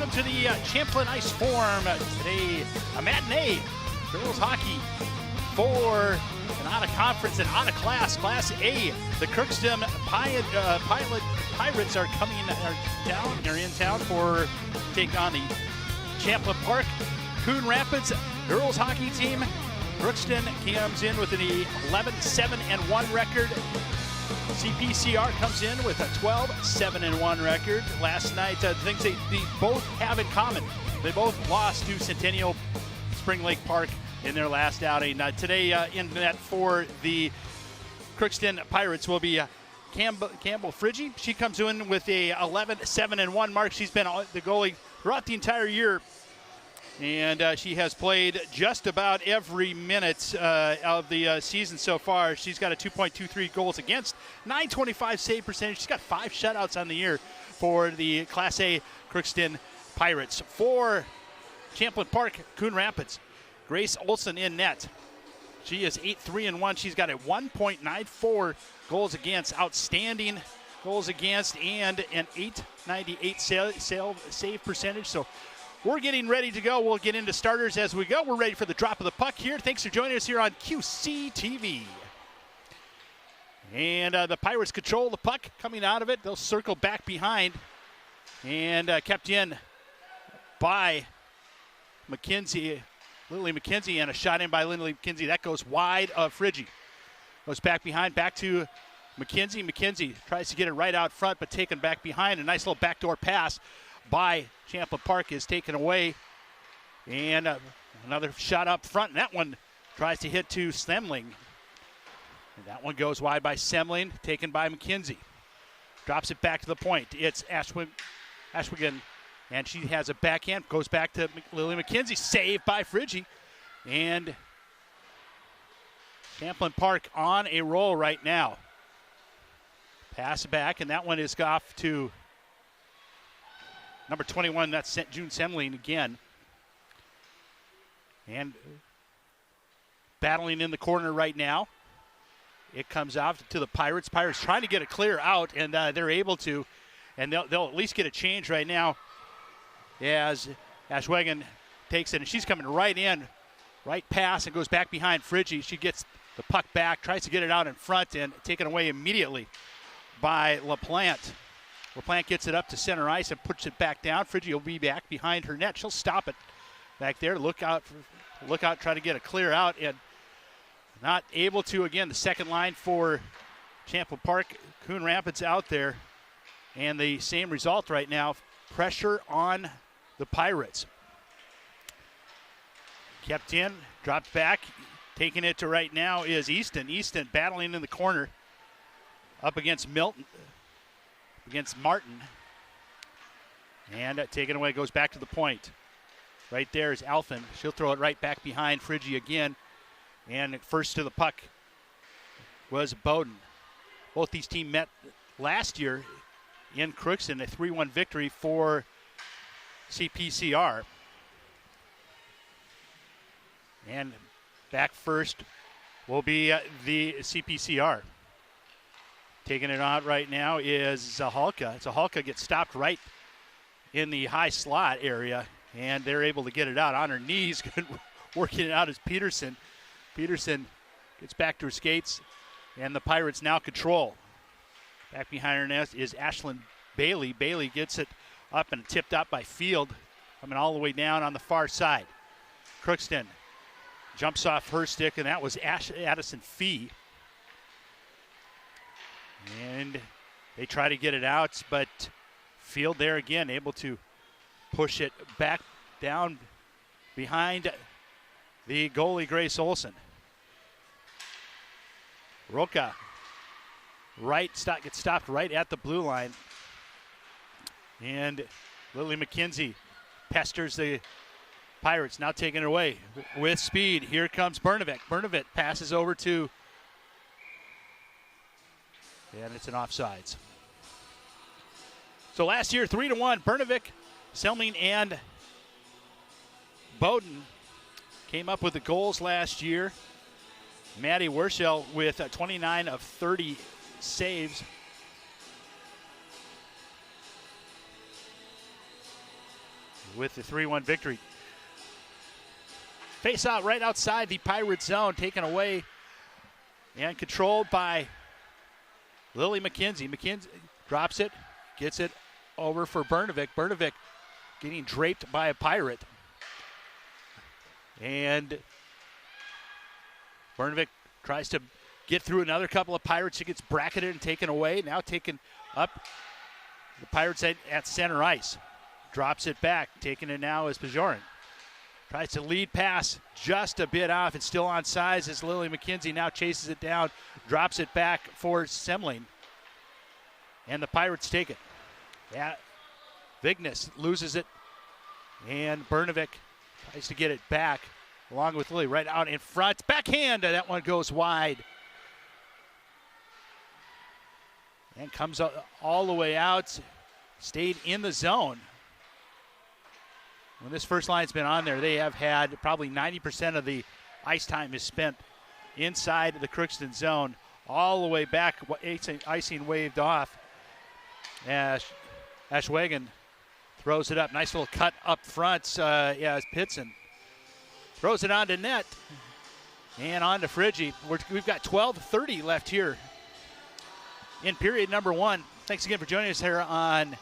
welcome to the Champlin Ice Forum. Today, a matinee, girls hockey for an out-of-conference and out-of-class, Class A. The Crookston Pirates are in town for take on the Champlin Park Coon Rapids girls hockey team. Crookston comes in with an 11-7-1 record. CPCR comes in with a 12-7-1 record. Last night, the things they both have in common, they both lost to Centennial Spring Lake Park in their last outing. Today in net for the Crookston Pirates will be Campbell Friggy. She comes in with a 11-7-1 mark. She's been the goalie throughout the entire year, and she has played just about every minute of the season so far. She's got a 2.23 goals against, 925 save percentage. She's got 5 shutouts on the year for the Class A Crookston Pirates. For Champlin Park Coon Rapids, Grace Olson in net. She is 8-3-1. She's got a 1.94 goals against, outstanding goals against, and an 898 save percentage. So we're getting ready to go. We'll get into starters as we go. We're ready for the drop of the puck here. Thanks for joining us here on QCTV. And the Pirates control the puck coming out of it. They'll circle back behind and kept in by Lily McKenzie, and a shot in by Lily McKenzie. That goes wide of Friggy. Goes back behind, back to McKenzie. McKenzie tries to get it right out front, but taken back behind. A nice little backdoor pass by Champlin Park is taken away. And another shot up front, and that one tries to hit to Semling. And that one goes wide by Semling, taken by McKenzie. Drops it back to the point. It's Ashwigan, and she has a backhand. Goes back to Lily McKenzie, saved by Friggy. And Champlin Park on a roll right now. Pass back, and that one is off to number 21, that's June Semling again. And battling in the corner right now. It comes out to the Pirates. Pirates trying to get a clear out, and they're able to. And they'll at least get a change right now as Ashwagan takes it. And she's coming right in, right pass, and goes back behind Friggy. She gets the puck back, tries to get it out in front, and taken away immediately by LaPlante. LaPlante gets it up to center ice and puts it back down. Friggy will be back behind her net. She'll stop it back there. Look out, try to get a clear out, and not able to. Again, the second line for Champlin Park, Coon Rapids out there. And the same result right now, pressure on the Pirates. Kept in, dropped back, taking it to right now is Easton. Easton battling in the corner up against Milton. Against Martin, and taken away, goes back to the point. Right there is Alphen. She'll throw it right back behind Friggy again, and first to the puck was Bowden. Both these teams met last year in Crookston, a 3-1 victory for CPCR. And back first will be the CPCR. Taking it out right now is Zahalka. Zahalka gets stopped right in the high slot area, and they're able to get it out on her knees. Working it out is Peterson. Peterson gets back to her skates, and the Pirates now control. Back behind her net is Ashlyn Bailey. Bailey gets it up and tipped up by Field, coming all the way down on the far side. Crookston jumps off her stick, and that was Addison Fee. And they try to get it out, but Field there again, able to push it back down behind the goalie, Grace Olson. Roca gets stopped right at the blue line. And Lily McKenzie pesters the Pirates, now taking it away with speed. Here comes Bernovic. Bernovic passes over to, and it's an offsides. So last year, 3-1, Bernovic, Selming, and Bowden came up with the goals last year. Maddie Werschel with 29 of 30 saves. with the 3-1 victory. Face out right outside the Pirate zone, taken away and controlled by Lily McKenzie. McKenzie drops it, gets it over for Bernovic. Bernovic getting draped by a Pirate. And Bernovic tries to get through another couple of Pirates. She gets bracketed and taken away. Now taken up the Pirates at center ice. Drops it back. Taking it now is Pajorin. Tries to lead pass just a bit off. It's still on size as Lily McKenzie now chases it down. Drops it back for Semling. And the Pirates take it. Yeah, Vignes loses it. And Bernovic tries to get it back along with Lily right out in front. Backhand. That one goes wide. And comes all the way out. Stayed in the zone. When this first line's been on there, they have had probably 90% of the ice time is spent inside the Crookston zone. All the way back, icing waved off. Ashwagen throws it up. Nice little cut up front. As Pitson throws it onto net and on to Friggy. We've got 12:30 left here in period number 1. Thanks again for joining us here on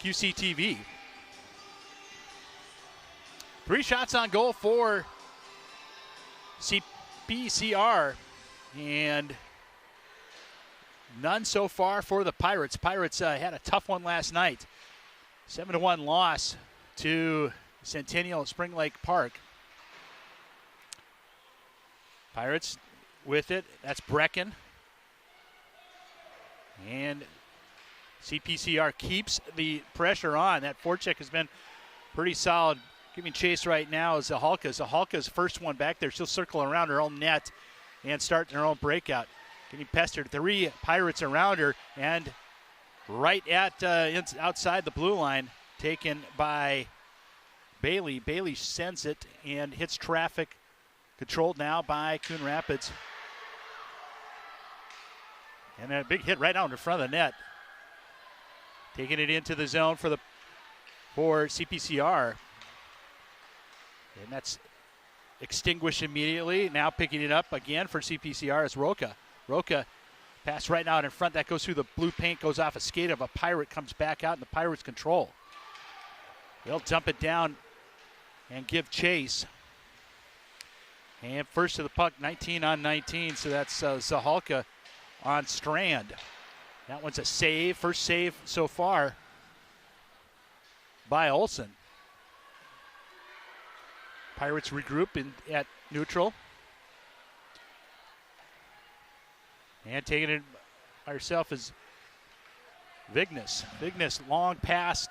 QCTV. 3 shots on goal for CPCR and none so far for the Pirates. Pirates had a tough one last night. 7-1 loss to Centennial Spring Lake Park. Pirates with it. That's Brecken. And CPCR keeps the pressure on. That forecheck has been pretty solid. Giving chase right now is Zahalka. Zahalka's first one back there. She'll circle around her own net and start her own breakout. Getting pestered. 3 Pirates around her and right at outside the blue line, taken by Bailey. Bailey sends it and hits traffic. Controlled now by Coon Rapids. And a big hit right out in front of the net. Taking it into the zone for CPCR. And that's extinguished immediately. Now picking it up again for CPCR is Roca. Roca pass right out in front. That goes through the blue paint, goes off a skate of a Pirate, comes back out, and the Pirates control. They'll dump it down and give chase. And first to the puck, 19 on 19, so that's Zahalka on Strand. That one's a save, first save so far by Olsen. Pirates regroup at neutral. And taking it by herself is Vignes. Vignes, long pass,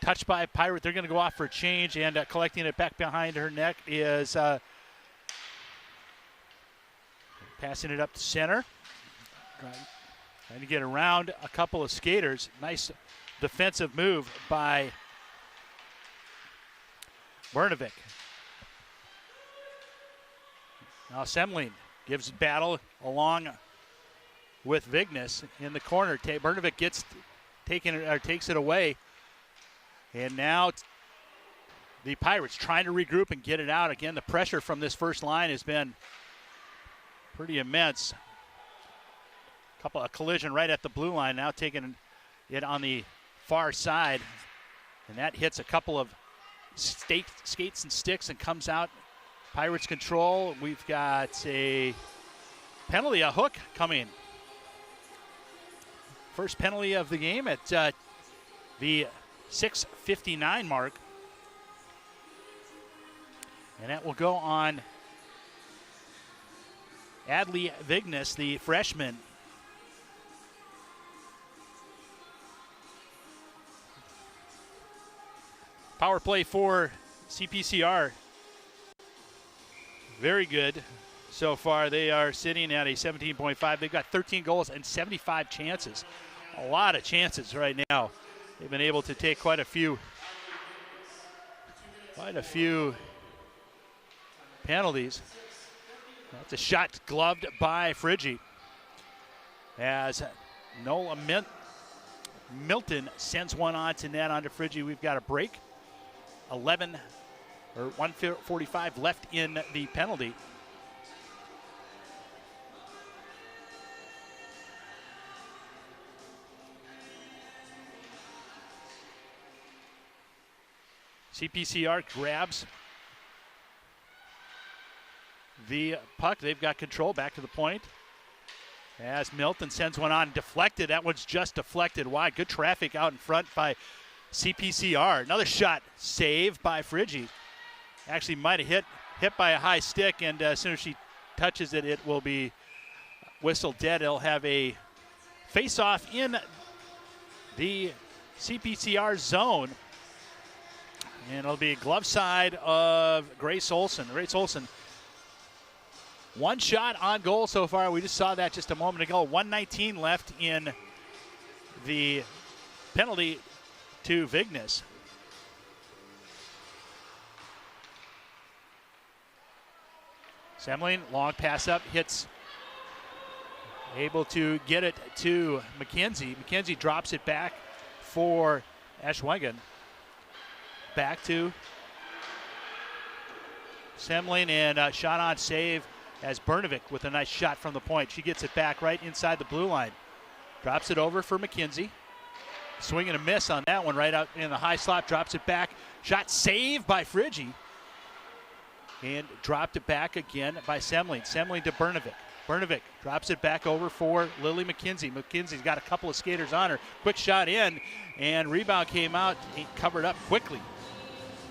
touched by a Pirate. They're going to go off for a change, and collecting it back behind her neck is passing it up to center. Trying to get around a couple of skaters. Nice defensive move by Bernovic. Now Semling gives battle along with Vignes in the corner. Bernovic takes it away. And now the Pirates trying to regroup and get it out. Again, the pressure from this first line has been pretty immense. A collision right at the blue line. Now taking it on the far side. And that hits a couple of skates and sticks and comes out. Pirates control. We've got a penalty, a hook coming. First penalty of the game at the 6:59 mark. And that will go on Adley Vignes, the freshman. Power play for CPCR. Very good so far. They are sitting at a 17.5. They've got 13 goals and 75 chances. A lot of chances right now. They've been able to take quite a few penalties. That's a shot gloved by Friggy. As Nola Milton sends one on to net onto Friggy. We've got a break. 1:45 left in the penalty. CPCR grabs the puck. They've got control back to the point. As Milton sends one on, deflected. That one's just deflected wide. Good traffic out in front by CPCR. Another shot, saved by Friggi. Actually might have hit by a high stick, and as soon as she touches it, it will be whistled dead. It'll have a face-off in the CPCR zone. And it'll be glove side of Grace Olson. Grace Olson, one shot on goal so far. We just saw that just a moment ago. 1:19 left in the penalty to Vignes. Semling, long pass up, hits, able to get it to McKenzie. McKenzie drops it back for Ashwegan. Back to Semling, and shot on save as Bernovic with a nice shot from the point. She gets it back right inside the blue line. Drops it over for McKenzie. Swing and a miss on that one, right out in the high slot. Drops it back. Shot saved by Friggi. And dropped it back again by Semling. Semling to Bernovic. Bernovic drops it back over for Lily McKenzie. McKenzie's got a couple of skaters on her. Quick shot in, and rebound came out, covered up quickly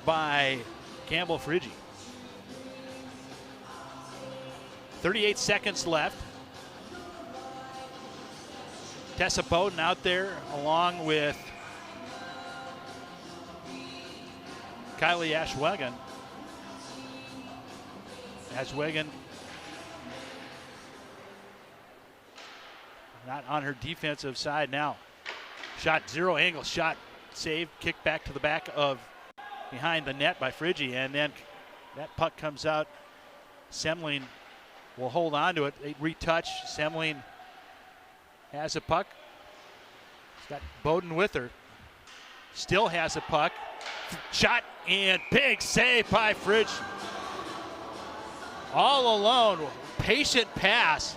by Campbell Friggi. 38 seconds left. Tessa Bowden out there along with Kylie Ashwegan. Ashwegan not on her defensive side now. Shot, zero angle shot, saved, kick back to the back of behind the net by Friggi, and then that puck comes out. Semling will hold on to it. They retouch. Semling has a puck. She's got Bowden with her. Still has a puck. Shot and big save by Friggi. All alone, patient pass.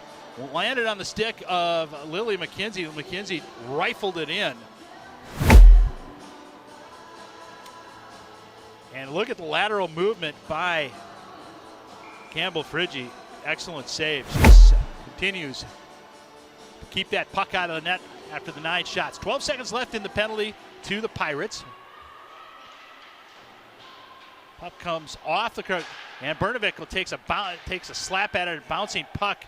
Landed on the stick of Lily McKenzie. McKenzie rifled it in. And look at the lateral movement by Campbell Friggi. Excellent save. She continues to keep that puck out of the net after the 9 shots. 12 seconds left in the penalty to the Pirates. Puck comes off the curve, and Bernovic takes a slap at it, bouncing puck.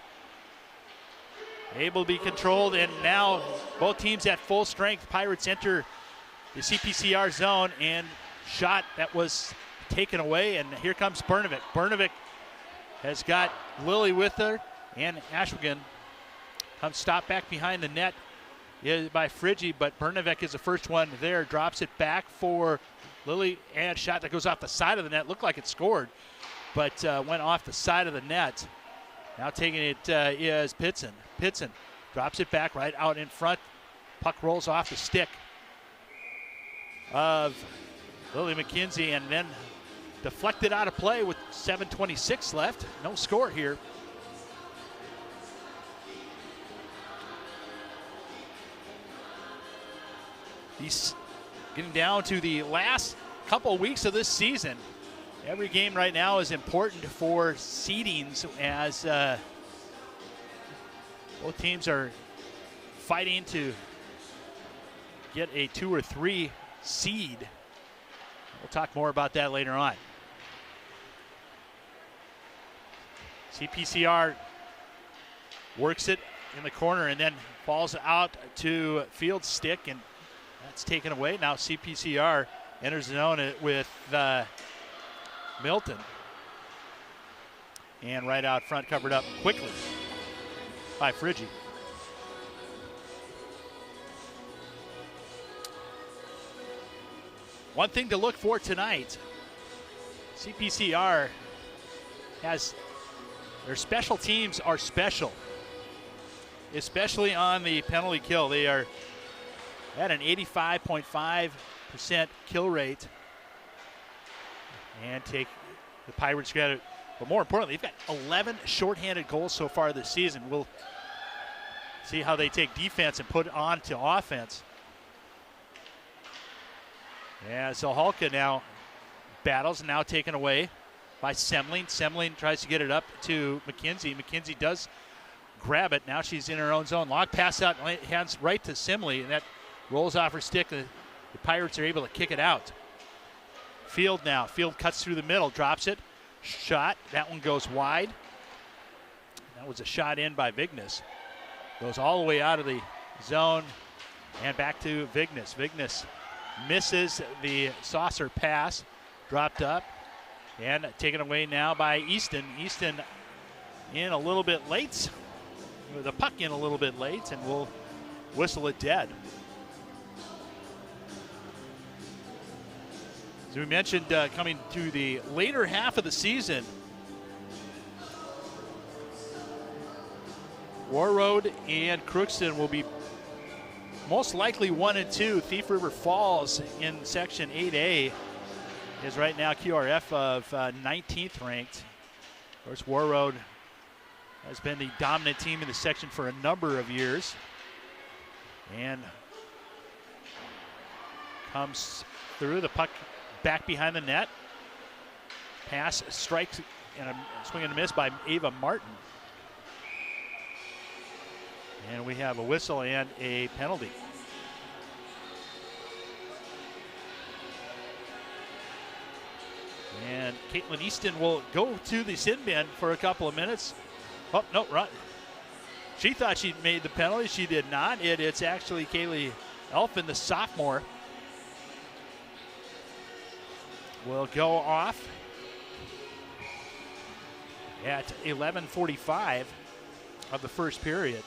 Able to be controlled, and now both teams at full strength. Pirates enter the CPCR zone, and shot that was taken away, and here comes Bernovic. Bernovic has got Lily with her, and Ashwegan comes stop back behind the net by Friggi, but Bernovic is the first one there, drops it back for Lily, and shot that goes off the side of the net. Looked like it scored, but went off the side of the net. Now taking it is Pitson. Pitson drops it back right out in front. Puck rolls off the stick of Lily McKenzie, and then deflected out of play with 7:26 left. No score here. He's getting down to the last couple weeks of this season. Every game right now is important for seedings as both teams are fighting to get a 2 or 3 seed. We'll talk more about that later on. CPCR works it in the corner and then falls out to field stick, and that's taken away. Now CPCR enters the zone with Milton. And right out front, covered up quickly by Friggi. One thing to look for tonight, CPCR has their special teams are special, especially on the penalty kill. They are at an 85.5% kill rate. and take the Pirates credit. But more importantly, they've got 11 shorthanded goals so far this season. We'll see how they take defense and put it on to offense. Yeah, so Halka now battles, now taken away by Semling. Semling tries to get it up to McKenzie. McKenzie does grab it. Now she's in her own zone. Long pass out, hands right to Semling, and that rolls off her stick. The Pirates are able to kick it out. Field now. Field cuts through the middle, drops it. Shot. That one goes wide. That was a shot in by Vignes. Goes all the way out of the zone and back to Vignes. Vignes misses the saucer pass. Dropped up and taken away now by Easton. Easton in a little bit late. The puck in a little bit late, and we'll whistle it dead. As we mentioned, coming to the later half of the season, Warroad and Crookston will be most likely 1 and 2. Thief River Falls in Section 8A is right now QRF of 19th ranked. Of course, Warroad has been the dominant team in the section for a number of years, and comes through the puck back behind the net. Pass, strikes, and a swing and a miss by Ava Martin. And we have a whistle and a penalty. And Caitlin Easton will go to the sin bin for a couple of minutes. Oh, no, right. She thought she made the penalty. She did not. It's actually Kaylee Elfin, the sophomore, will go off at 11:45 of the first period.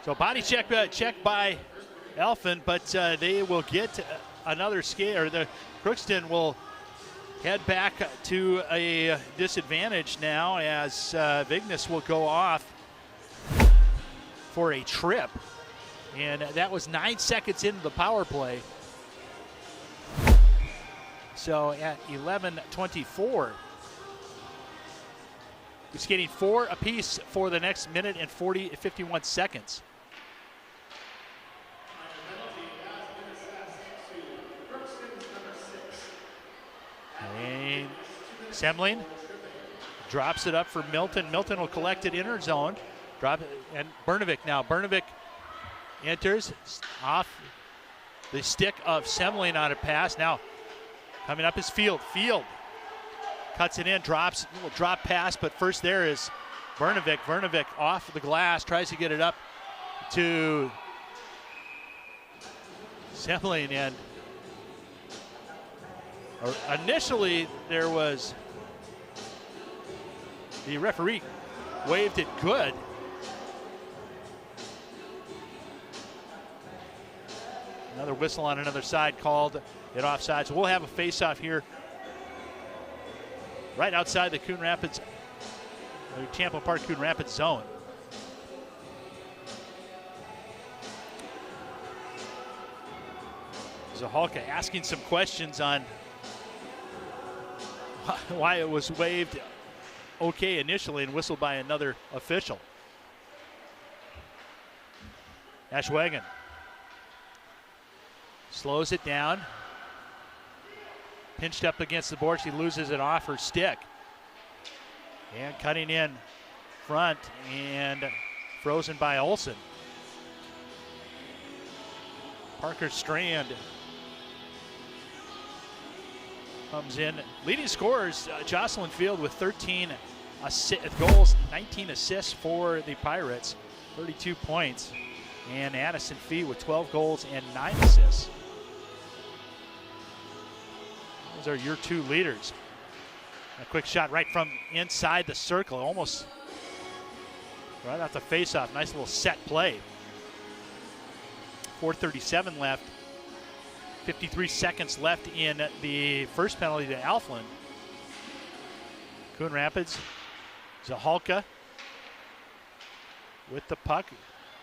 So body check by Elfin, but they will get another scare. The Crookston will head back to a disadvantage now as Vignes will go off for a trip. And that was 9 seconds into the power play. So at 11:24, we're skating 4 apiece for the next minute and 51 seconds. And Semling drops it up for Milton. Milton will collect it in her zone. Drop it, and Bernovic now. Bernovic enters off the stick of Semling on a pass. Now coming up is Field. Field cuts it in, drops, little drop pass, but first there is Bernovic. Bernovic off the glass, tries to get it up to Semling, and initially there was, the referee waved it good. Another whistle on another side called it offside. So we'll have a face-off here right outside the Coon Rapids, Champlin Park Coon Rapids zone. Zahalka asking some questions on why it was waved okay initially and whistled by another official. Ashwagon slows it down. Pinched up against the board, she loses it off her stick. And cutting in front and frozen by Olsen. Parker Strand comes in. Leading scorers, Jocelyn Field with 13 goals, 19 assists for the Pirates, 32 points. And Addison Fee with 12 goals and 9 assists. Those are your two leaders. A quick shot right from inside the circle, almost right off the face-off. Nice little set play. 4:37 left. 53 seconds left in the first penalty to Alflin. Coon Rapids Zahalka with the puck.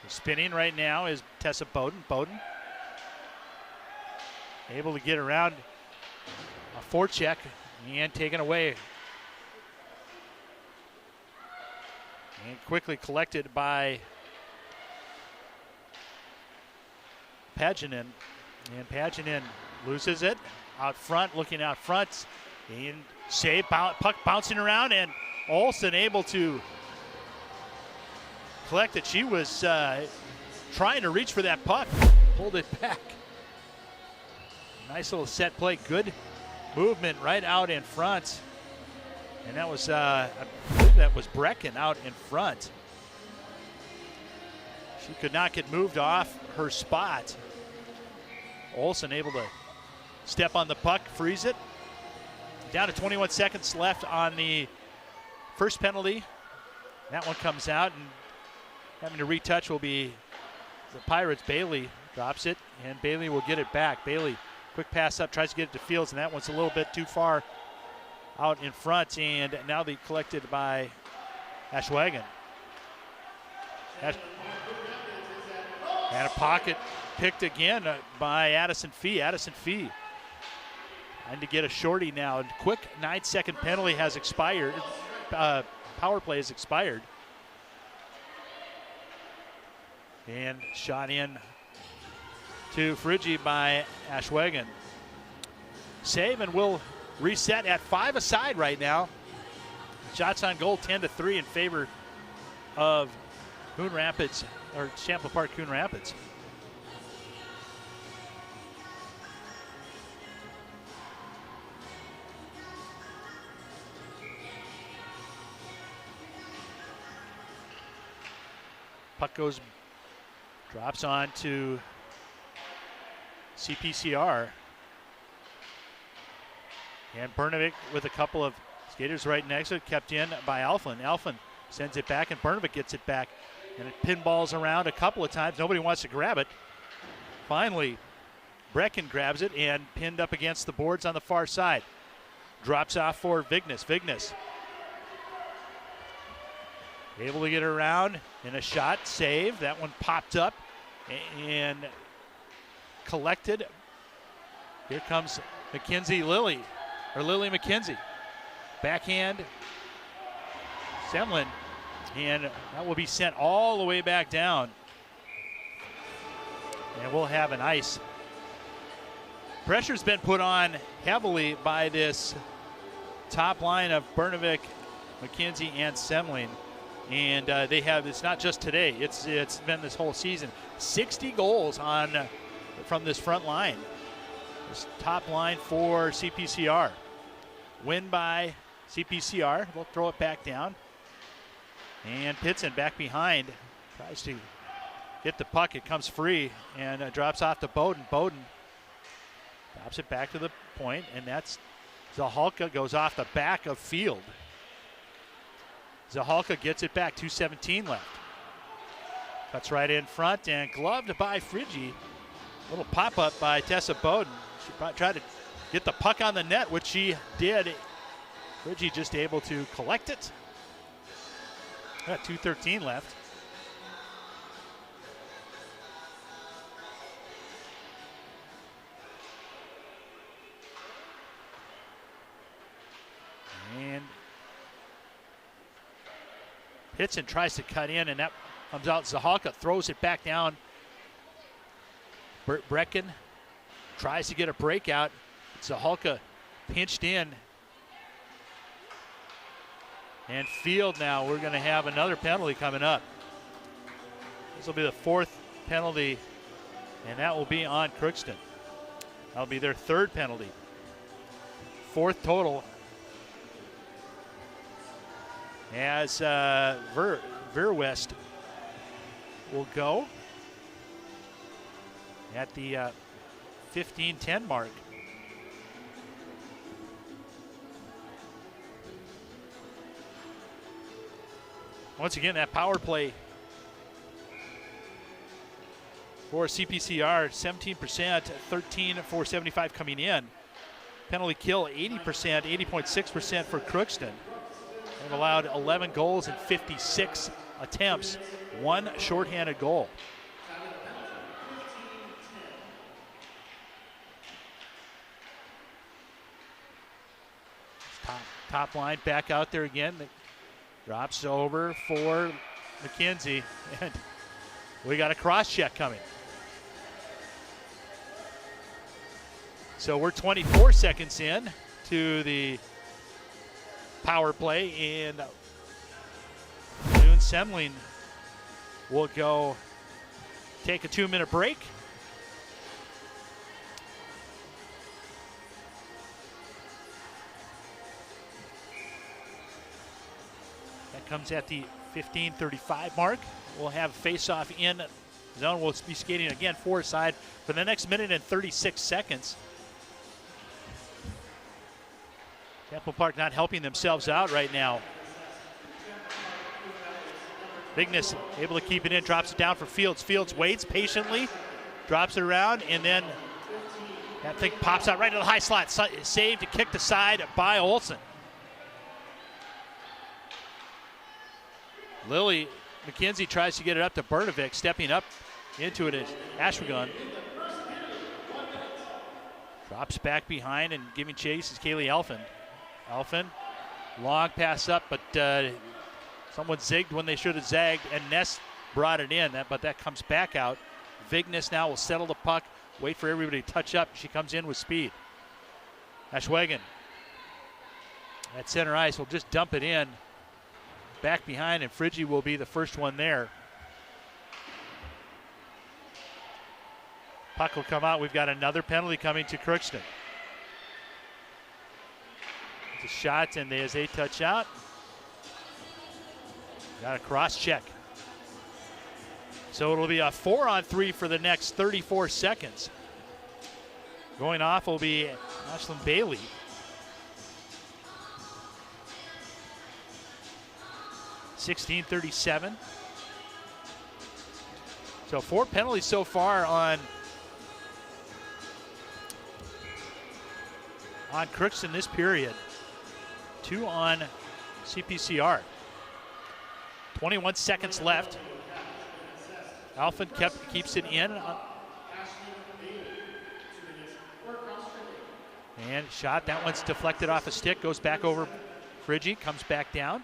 Spinning right now is Tessa Bowden. Bowden able to get around a forecheck and taken away. And quickly collected by Paginen. And Paginen loses it out front, looking out front. And save, puck bouncing around, and Olsen able to collect it. She was trying to reach for that puck, pulled it back. Nice little set play, good movement right out in front. And that was, I believe that was Brecken out in front. She could not get moved off her spot. Olsen able to step on the puck, freeze it. Down to 21 seconds left on the first penalty. That one comes out, and having to retouch will be the Pirates. Bailey drops it, and Bailey will get it back. Bailey, quick pass up, tries to get it to Fields, and that one's a little bit too far out in front, and now they collected by Ashwagen. And a pocket picked again by Addison Fee. Addison Fee trying to get a shorty now. Quick 9-second penalty has expired. Power play has expired. And shot in to Friggi by Ashwagen. Save, and will reset at 5 aside right now. Shots on goal 10-3 in favor of Coon Rapids, or Champlin Park Coon Rapids. Puck drops on to CPCR. And Bernovic with a couple of skaters right next to it, kept in by Alflin. Alflin sends it back, and Bernovic gets it back. And it pinballs around a couple of times. Nobody wants to grab it. Finally, Brecken grabs it and pinned up against the boards on the far side. Drops off for Vignes. Vignes able to get around in a shot, save. That one popped up and collected. Here comes Lily McKenzie. Backhand, Semlin, and that will be sent all the way back down. And we'll have an ice. Pressure's been put on heavily by this top line of Bernovic, McKenzie, and Semlin. And they have, it's not just today, it's been this whole season. 60 goals from this front line. This top line for CPCR. Win by CPCR. They'll throw it back down. And Pitson back behind. Tries to get the puck. It comes free and drops off to Bowden. Bowden drops it back to the point, and that's Zahalka, goes off the back of Field. Zahalka gets it back, 2:17 left. Cuts right in front and gloved by Friggi. Little pop-up by Tessa Bowden. She tried to get the puck on the net, which she did. Friggi just able to collect it. Got 2:13 left. And Pitson tries to cut in, and that comes out. Zahalka throws it back down. Brecken tries to get a breakout. Zahalka pinched in. And Field now, we're going to have another penalty coming up. This will be the 4th penalty, and that will be on Crookston. That'll be their 3rd penalty. 4th total. As Verwest will go at the 15-10 mark. Once again, that power play for CPCR, 17%, 13 for 75 coming in. Penalty kill, 80%, 80.6% for Crookston. They've allowed 11 goals in 56 attempts, 1 shorthanded goal. Top line back out there again. Drops over for McKenzie, and we got a cross check coming. So we're 24 seconds in to the power play, and Champlin will go take a 2-minute break. That comes at the 15:35 mark. We'll have face-off in zone. We'll be skating again four-side for the next minute and 36 seconds. Champlin Park not helping themselves out right now. Bigness able to keep it in, drops it down for Fields. Fields waits patiently, drops it around, and then that thing pops out right to the high slot. Saved and kicked aside by Olsen. Lily McKenzie tries to get it up to Bernovic, stepping up into it as Ashwegan. Drops back behind and giving chase is Kaylee Elfin. Elfin, long pass up, but someone zigged when they should have zagged, and Ness brought it in, but that comes back out. Vignes now will settle the puck, wait for everybody to touch up. She comes in with speed. Ashwegan at center ice will just dump it in. Back behind, and Friggi will be the first one there. Puck will come out. We've got another penalty coming to Crookston. It's a shot, and as they touch out, got a cross check. So it'll be a 4-on-3 for the next 34 seconds. Going off will be Ashlyn Bailey. .16:37. So 4 penalties so far on Crookston this period. 2 on CPCR. 21 seconds left. Alphen keeps it in. And shot, that one's deflected off a stick, goes back over Friggi, comes back down.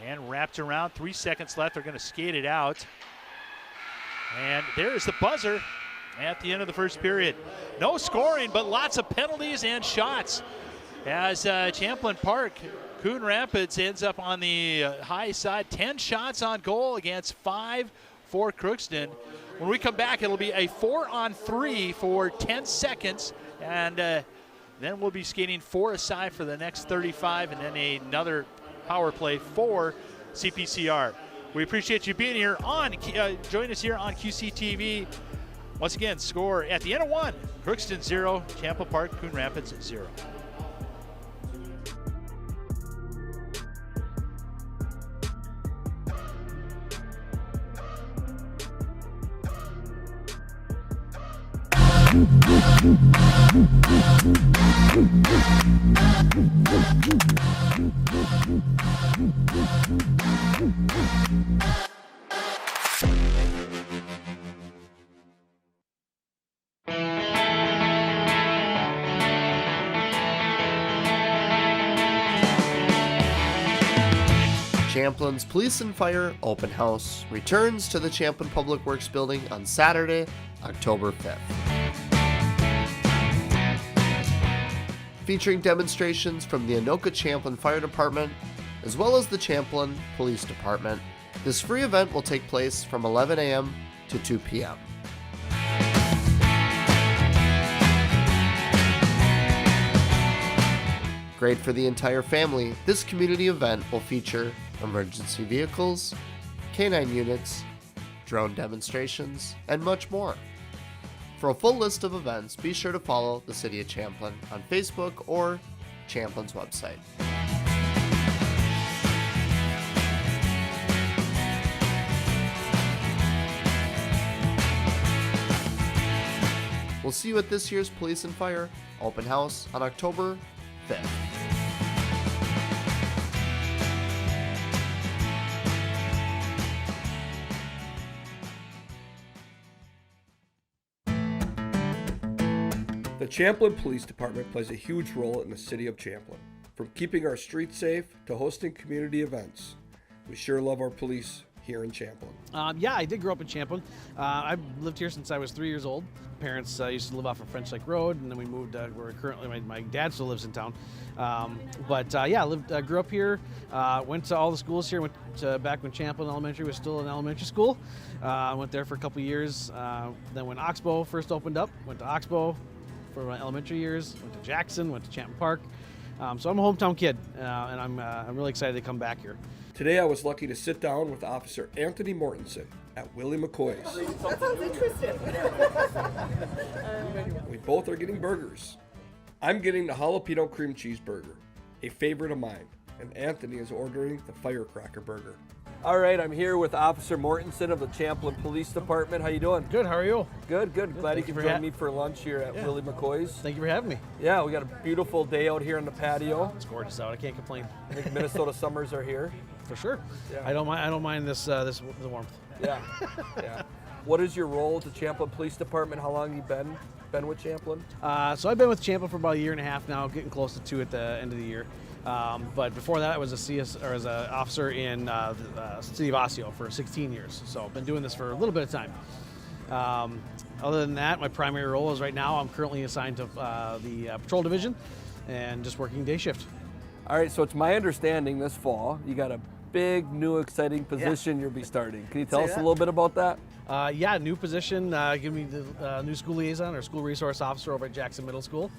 And wrapped around, 3 seconds left. They're going to skate it out. And there's the buzzer at the end of the first period. No scoring, but lots of penalties and shots. As Champlin Park, Coon Rapids ends up on the high side. 10 shots on goal against 5 for Crookston. When we come back, it'll be a 4-on-3 for 10 seconds. And then we'll be skating 4 aside for the next 35, and then another power play for CPCR. We appreciate you being here join us here on QCTV. Once again, score at the end of 1, Crookston 0, Champlin Park, Coon Rapids 0. Champlin's Police and Fire Open House returns to the Champlin Public Works Building on Saturday, October 5th. Featuring demonstrations from the Anoka Champlin Fire Department, as well as the Champlin Police Department, this free event will take place from 11 a.m. to 2 p.m. Great for the entire family, this community event will feature emergency vehicles, canine units, drone demonstrations, and much more. For a full list of events, be sure to follow the City of Champlin on Facebook or Champlin's website. We'll see you at this year's Police and Fire Open House on October 5th. The Champlin Police Department plays a huge role in the city of Champlin. From keeping our streets safe to hosting community events, we sure love our police here in Champlin. Yeah, I did grow up in Champlin. I've lived here since I was 3 years old. Parents used to live off of French Lake Road, and then we moved. We're currently my dad still lives in town, grew up here. Went to all the schools here. Went to back when Champlin Elementary was still an elementary school. Went there for a couple years. Then when Oxbow first opened up, went to Oxbow for my elementary years. Went to Jackson. Went to Champlin Park. So I'm a hometown kid, and I'm really excited to come back here. Today I was lucky to sit down with Officer Anthony Mortensen at Willie McCoy's. That sounds interesting. We both are getting burgers. I'm getting the jalapeno cream cheeseburger, a favorite of mine, and Anthony is ordering the firecracker burger. All right, I'm here with Officer Mortensen of the Champlin Police Department. How you doing? Good. How are you? Good. Glad you Thank you could for join me for lunch here at Willie McCoy's. Thank you for having me. Yeah, we got a beautiful day out here on the patio. It's gorgeous out. I can't complain. I think Minnesota summers are here. For sure. Yeah. I don't mind this the warmth. Yeah. What is your role at the Champlin Police Department? How long have you been with Champlin? So I've been with Champlin for about a year and a half now, getting close to 2 at the end of the year. But before that, I was as an officer in the city of Osseo for 16 years. So I've been doing this for a little bit of time. Other than that, my primary role is right now I'm currently assigned to the patrol division and just working day shift. All right, so it's my understanding this fall you got a big, new, exciting position you'll be starting. Can you tell us a little bit about that? New position. Give me the new school liaison or school resource officer over at Jackson Middle School.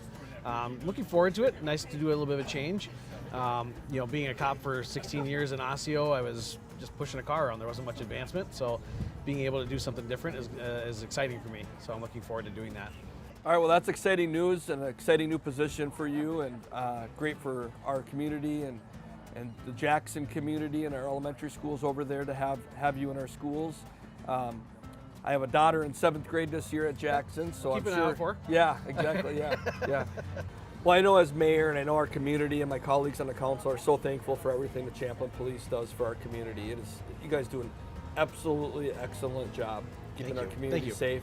Looking forward to it. Nice to do a little bit of a change. Being a cop for 16 years in Osseo, I was just pushing a car around. There wasn't much advancement, so being able to do something different is exciting for me. So I'm looking forward to doing that. All right, well, that's exciting news and an exciting new position for you, and great for our community and the Jackson community and our elementary schools over there to have you in our schools. I have a daughter in 7th grade this year at Jackson, so Keep I'm an sure. eye out for her. Yeah, exactly. Yeah. Well, I know as mayor and I know our community and my colleagues on the council are so thankful for everything the Champlin Police does for our community. You guys do an absolutely excellent job keeping our community safe.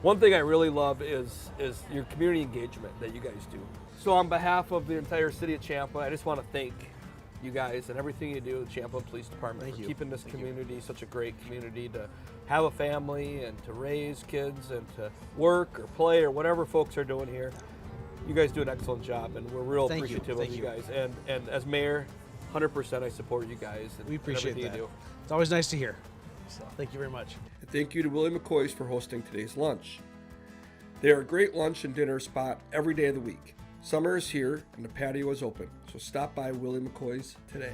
One thing I really love is your community engagement that you guys do. So on behalf of the entire city of Champlin, I just want to thank you guys and everything you do, the Champlin Police Department, for keeping this community such a great community to have a family and to raise kids and to work or play or whatever folks are doing here. You guys do an excellent job, and we're real appreciative of you guys. And as mayor, 100% I support you guys. And we appreciate that. You do. It's always nice to hear. So thank you very much. And thank you to Willie McCoy's for hosting today's lunch. They are a great lunch and dinner spot every day of the week. Summer is here and the patio is open, so stop by Willie McCoy's today.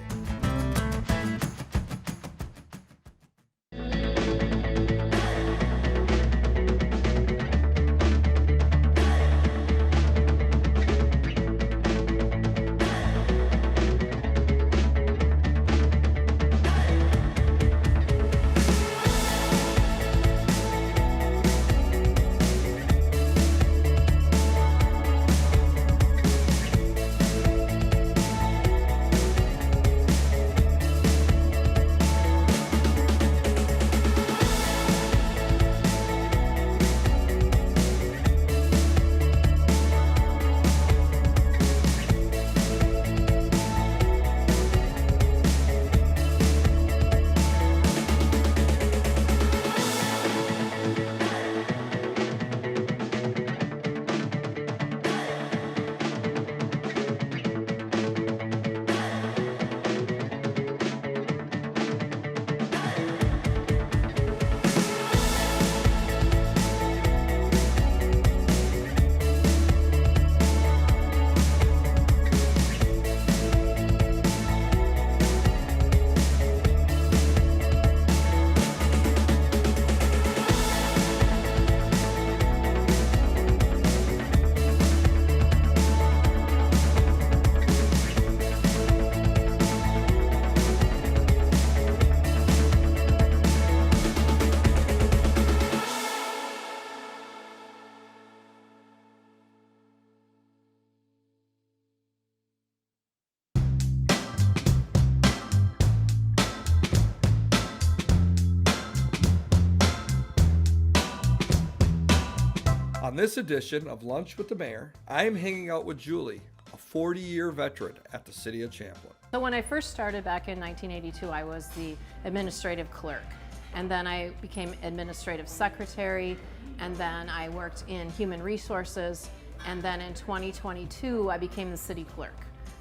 this edition of Lunch with the Mayor, I am hanging out with Julie, a 40-year veteran at the City of Champlin. So when I first started back in 1982, I was the administrative clerk. And then I became administrative secretary, and then I worked in human resources, and then in 2022, I became the city clerk.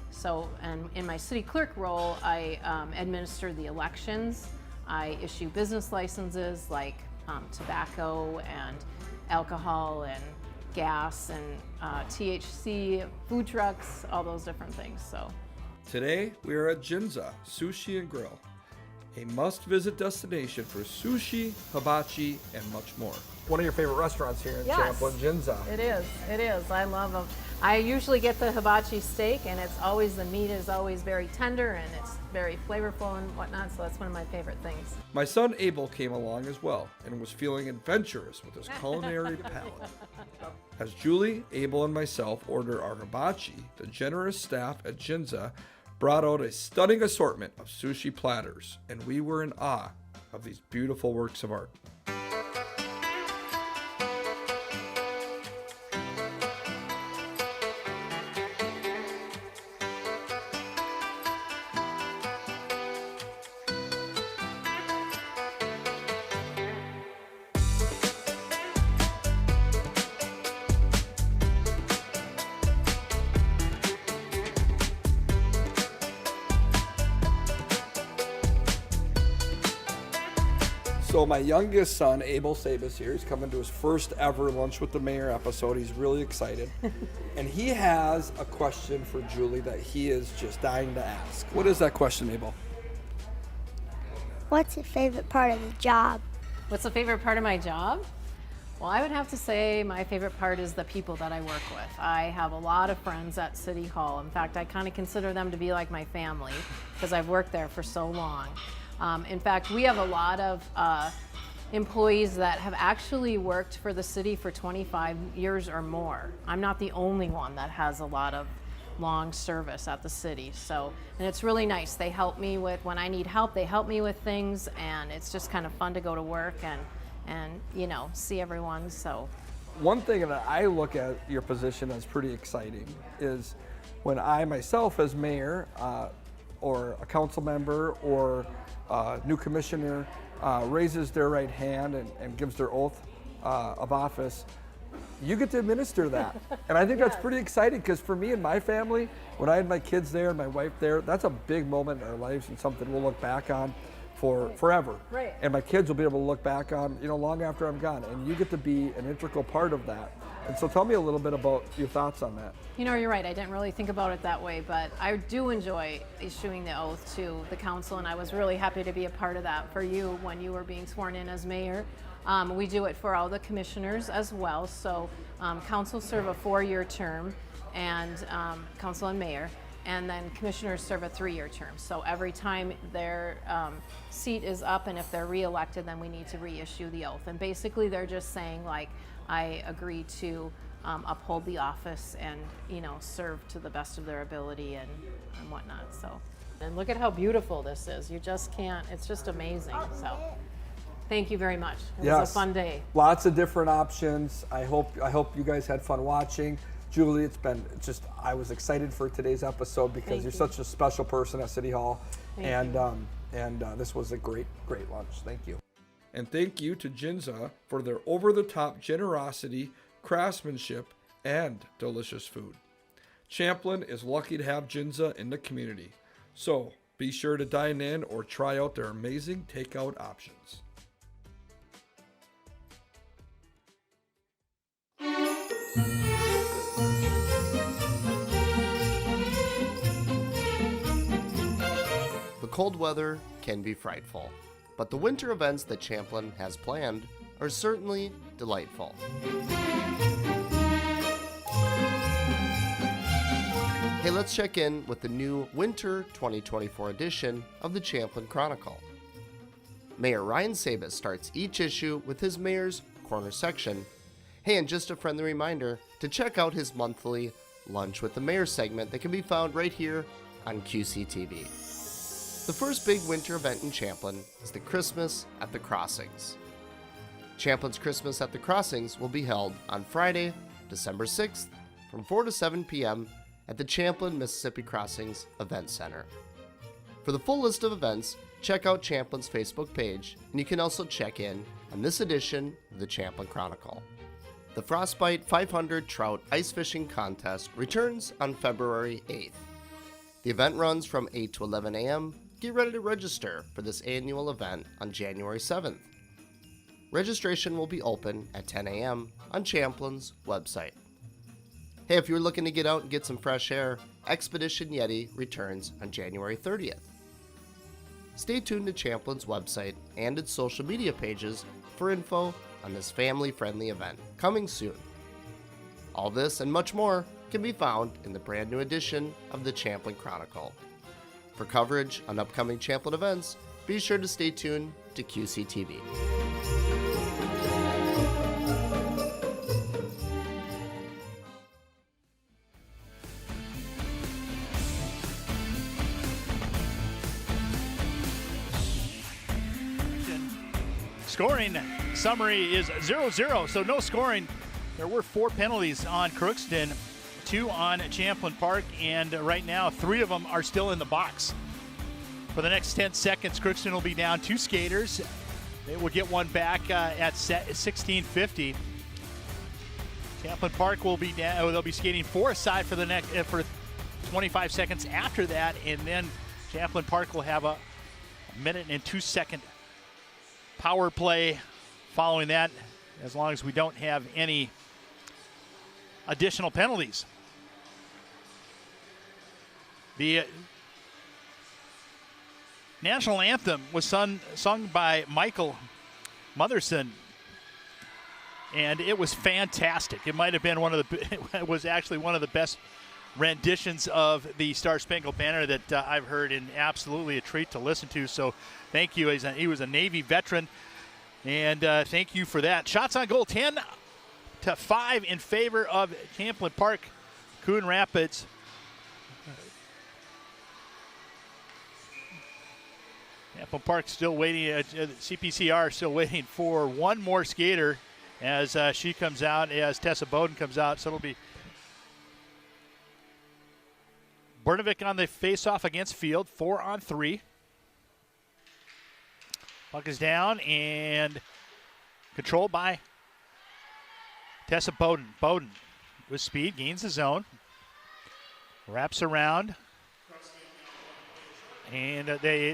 So, and in my city clerk role, I administer the elections, I issue business licenses like tobacco and alcohol and gas and THC, food trucks, all those different things. So Today, we are at Ginza Sushi and Grill, a must-visit destination for sushi, hibachi, and much more. One of your favorite restaurants here in Champlin, Ginza. It is. I love them. I usually get the hibachi steak, and the meat is always very tender and it's very flavorful and whatnot, so that's one of my favorite things. My son Abel came along as well and was feeling adventurous with his culinary palate. As Julie, Abel, and myself order our hibachi, the generous staff at Ginza brought out a stunning assortment of sushi platters, and we were in awe of these beautiful works of art. So my youngest son, Abel Sabas here, he's coming to his first ever Lunch with the Mayor episode. He's really excited. And he has a question for Julie that he is just dying to ask. What is that question, Abel? What's your favorite part of the job? What's the favorite part of my job? Well, I would have to say my favorite part is the people that I work with. I have a lot of friends at City Hall. In fact, I kind of consider them to be like my family because I've worked there for so long. In fact, we have a lot of employees that have actually worked for the city for 25 years or more. I'm not the only one that has a lot of long service at the city. So, and it's really nice. They help me with, when I need help, they help me with things, and it's just kind of fun to go to work and you know, see everyone. So one thing that I look at your position as pretty exciting is when I myself as mayor or a council member or new commissioner raises their right hand and gives their oath of office, you get to administer that. And I think that's pretty exciting because for me and my family, when I had my kids there and my wife there, that's a big moment in our lives and something we'll look back on for forever. Right. And my kids will be able to look back on, you know, long after I'm gone. And you get to be an integral part of that. And so tell me a little bit about your thoughts on that. you know, you're right. I didn't really think about it that way, but I do enjoy issuing the oath to the council, and I was really happy to be a part of that for you when you were being sworn in as mayor. We do it for all the commissioners as well. So council serve a 4-year term, and council and mayor, and then commissioners serve a 3-year term. So every time their seat is up, and if they're re-elected, then we need to reissue the oath. And basically they're just saying, like, I agree to uphold the office and, you know, serve to the best of their ability and whatnot. So, and look at how beautiful this is. You just can't, it's just amazing. So thank you very much. It was a fun day. Lots of different options. I hope you guys had fun watching. Julie, I was excited for today's episode because you're such a special person at City Hall. And this was a great lunch. Thank you. And thank you to Ginza for their over-the-top generosity, craftsmanship, and delicious food. Champlin is lucky to have Ginza in the community. So be sure to dine in or try out their amazing takeout options. The cold weather can be frightful, but the winter events that Champlin has planned are certainly delightful. Hey, let's check in with the new Winter 2024 edition of the Champlin Chronicle. Mayor Ryan Sabas starts each issue with his Mayor's Corner section. Hey, and just a friendly reminder to check out his monthly Lunch with the Mayor segment that can be found right here on QCTV. The first big winter event in Champlin is the Christmas at the Crossings. Champlin's Christmas at the Crossings will be held on Friday, December 6th from 4 to 7 p.m. at the Champlin, Mississippi Crossings Event Center. For the full list of events, check out Champlin's Facebook page, and you can also check in on this edition of the Champlin Chronicle. The Frostbite 500 Trout Ice Fishing Contest returns on February 8th. The event runs from 8 to 11 a.m. Get ready to register for this annual event on January 7th. Registration will be open at 10 a.m. on Champlin's website. Hey, if you're looking to get out and get some fresh air, Expedition Yeti returns on January 30th. Stay tuned to Champlin's website and its social media pages for info on this family-friendly event coming soon. All this and much more can be found in the brand new edition of the Champlin Chronicle. For coverage on upcoming Champlin events, be sure to stay tuned to QCTV. Scoring summary is 0-0, so no scoring. There were 4 penalties on Crookston, 2 on Champlin Park, and right now 3 of them are still in the box. For the next 10 seconds, Crookston will be down 2 skaters. They will get one back at 16:50. Champlin Park will be down. They'll be skating 4 aside for the next for 25 seconds after that, and then Champlin Park will have a 1-and-2-second power play following that, as long as we don't have any additional penalties. The national anthem was sung by Michael Motherson, and it was fantastic. It might have been it was actually one of the best renditions of the Star Spangled Banner that I've heard, and absolutely a treat to listen to. So thank you. He was a Navy veteran, and thank you for that. Shots on goal, 10-5 in favor of Champlin Park. Coon Rapids Champlin Park still waiting. CPCR still waiting for one more skater as she comes out, as Tessa Bowden comes out. So it'll be Bernovic on the face-off against Field, 4-on-3. Puck is down and controlled by Tessa Bowden. Bowden with speed, gains the zone, wraps around, and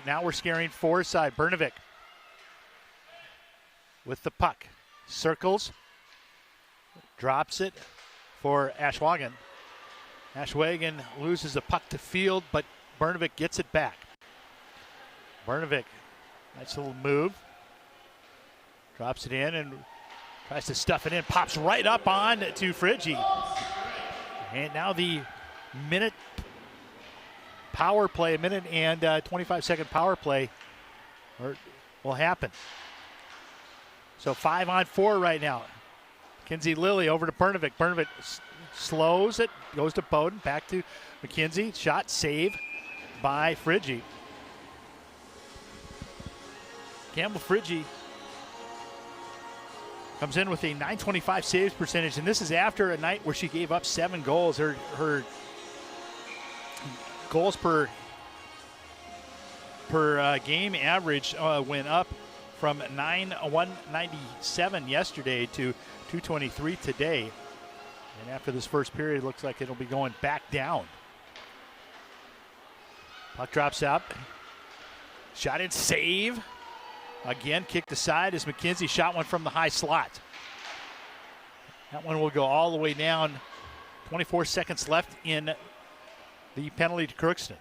now we're scaring four-side. Bernovic with the puck, circles, drops it for Ashwagan. Ashwagan loses the puck to Field, but Bernovic gets it back. Bernovic, nice little move. Drops it in and tries to stuff it in. Pops right up on to Friggi. And now the minute power play, a minute and 25-second power play will happen. So 5-on-4 right now. Kinsey Lilly over to Bernovic. Bernovic slows it, goes to Bowden, back to McKenzie. Shot, save by Friggi. Campbell Friggi comes in with a .925 saves percentage, and this is after a night where she gave up 7 goals. Her goals per game average went up from 197 yesterday to 223 today. And after this first period, it looks like it'll be going back down. Puck drops out. Shot in, save. Again, kicked aside as McKenzie shot one from the high slot. That one will go all the way down. 24 seconds left in the penalty to Crookston.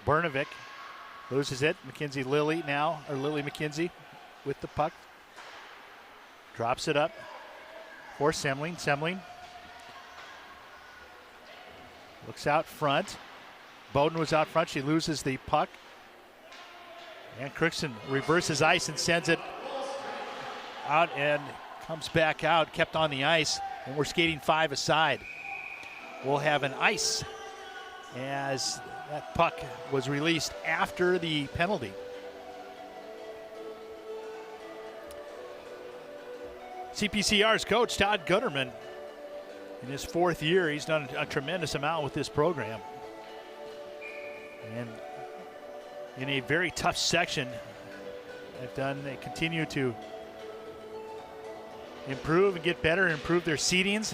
Bernovic loses it. McKenzie Lilly now, or Lily McKenzie with the puck. Drops it up for Semling. Semling looks out front. Bowden was out front. She loses the puck. And Crookston reverses ice and sends it out and comes back out, kept on the ice, and we're skating 5 aside. We'll have an ice as that puck was released after the penalty. CPCR's coach, Todd Gutterman. In his 4th year, he's done a tremendous amount with this program. And in a very tough section, they continue to improve and get better, improve their seedings.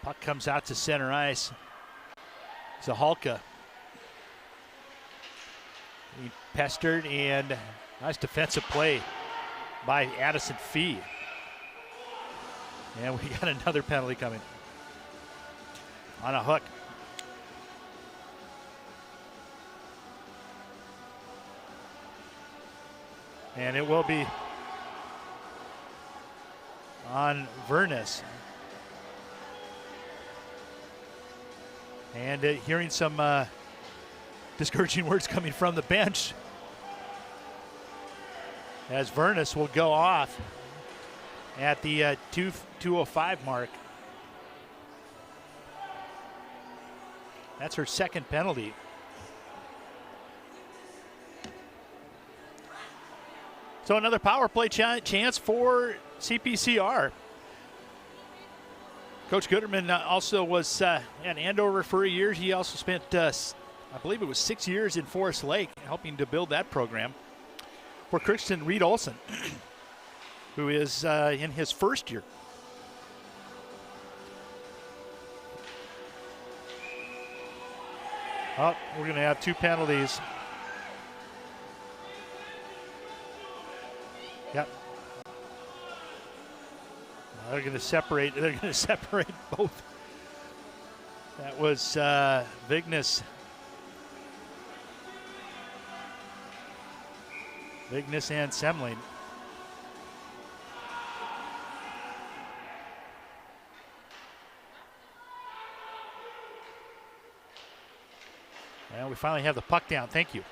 Puck comes out to center ice. Zahalka. He pestered, and nice defensive play by Addison Fee. And we got another penalty coming on a hook. And it will be on Vernus. And hearing some discouraging words coming from the bench, as Vernus will go off at the 2:05 mark. That's her 2nd penalty. So another power play chance for CPCR. Coach Gooderman also was at Andover for a year. He also spent, I believe it was 6 years in Forest Lake, helping to build that program. For Crookston, Reed Olson, who is in his 1st year. Oh, we're going to have 2 penalties. Yep. They're going to separate. They're going to separate both. That was Vignes. Vignes and Semling. And we finally have the puck down. Thank you.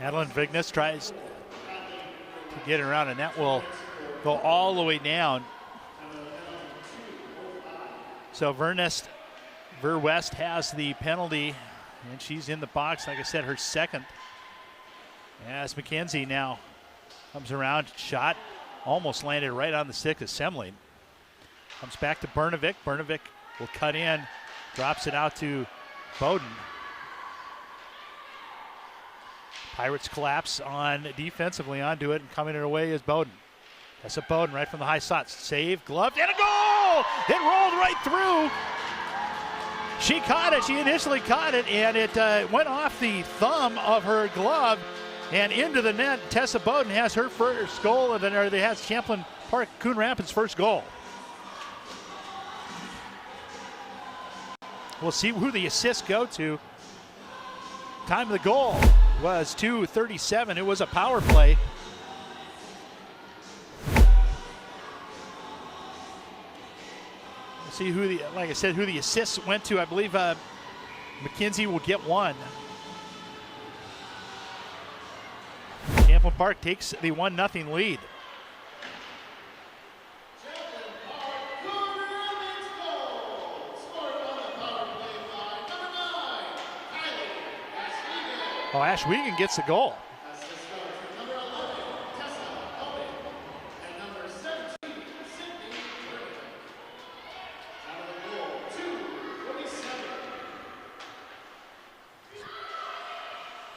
Adeline Vignes tries to get it around, and that will go all the way down. So Verwest has the penalty, and she's in the box. Like I said, her 2nd. As McKenzie now comes around, shot almost landed right on the stick of Semling. Comes back to Bernovic. Bernovic will cut in, drops it out to Bowden. Pirates collapse on defensively onto it, and coming it away is Bowden. That's a Bowden right from the high slot. Save, gloved, and a goal! It rolled right through. She caught it. She initially caught it, and it went off the thumb of her glove and into the net. Tessa Bowden has her first goal, and then they has Champlin Park Coon Rapids' first goal. We'll see who the assists go to. Time of the goal was 2:37. It was a power play. We'll see who like I said, who the assists went to. I believe McKenzie will get one. Champlin Park takes the 1-0 lead. Oh, Ash Wiegand gets the goal.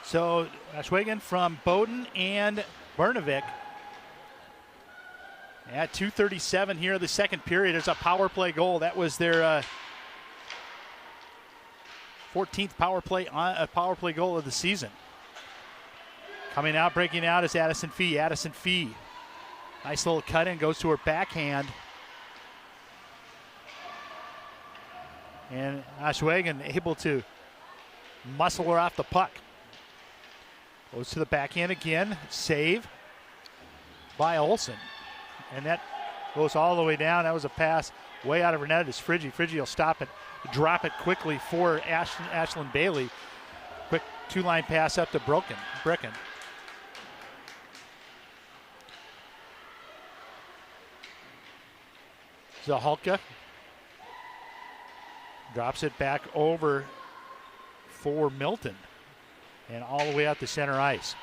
So Ash Wiegand from Bowden and Bernovic. At 2:37 here, the 2nd period. There's a power play goal. That was their 14th power play goal of the season. Coming out, breaking out is Addison Fee. Addison Fee, nice little cut in, goes to her backhand. And Ashwagan able to muscle her off the puck. Goes to the backhand again, save by Olsen. And that goes all the way down. That was a pass way out of her net. It's Friggy. Friggy will stop it, drop it quickly for Ashlyn Bailey. Quick 2-line pass up to Bricken. Zahalka drops it back over for Milton. and all the way out to center ice.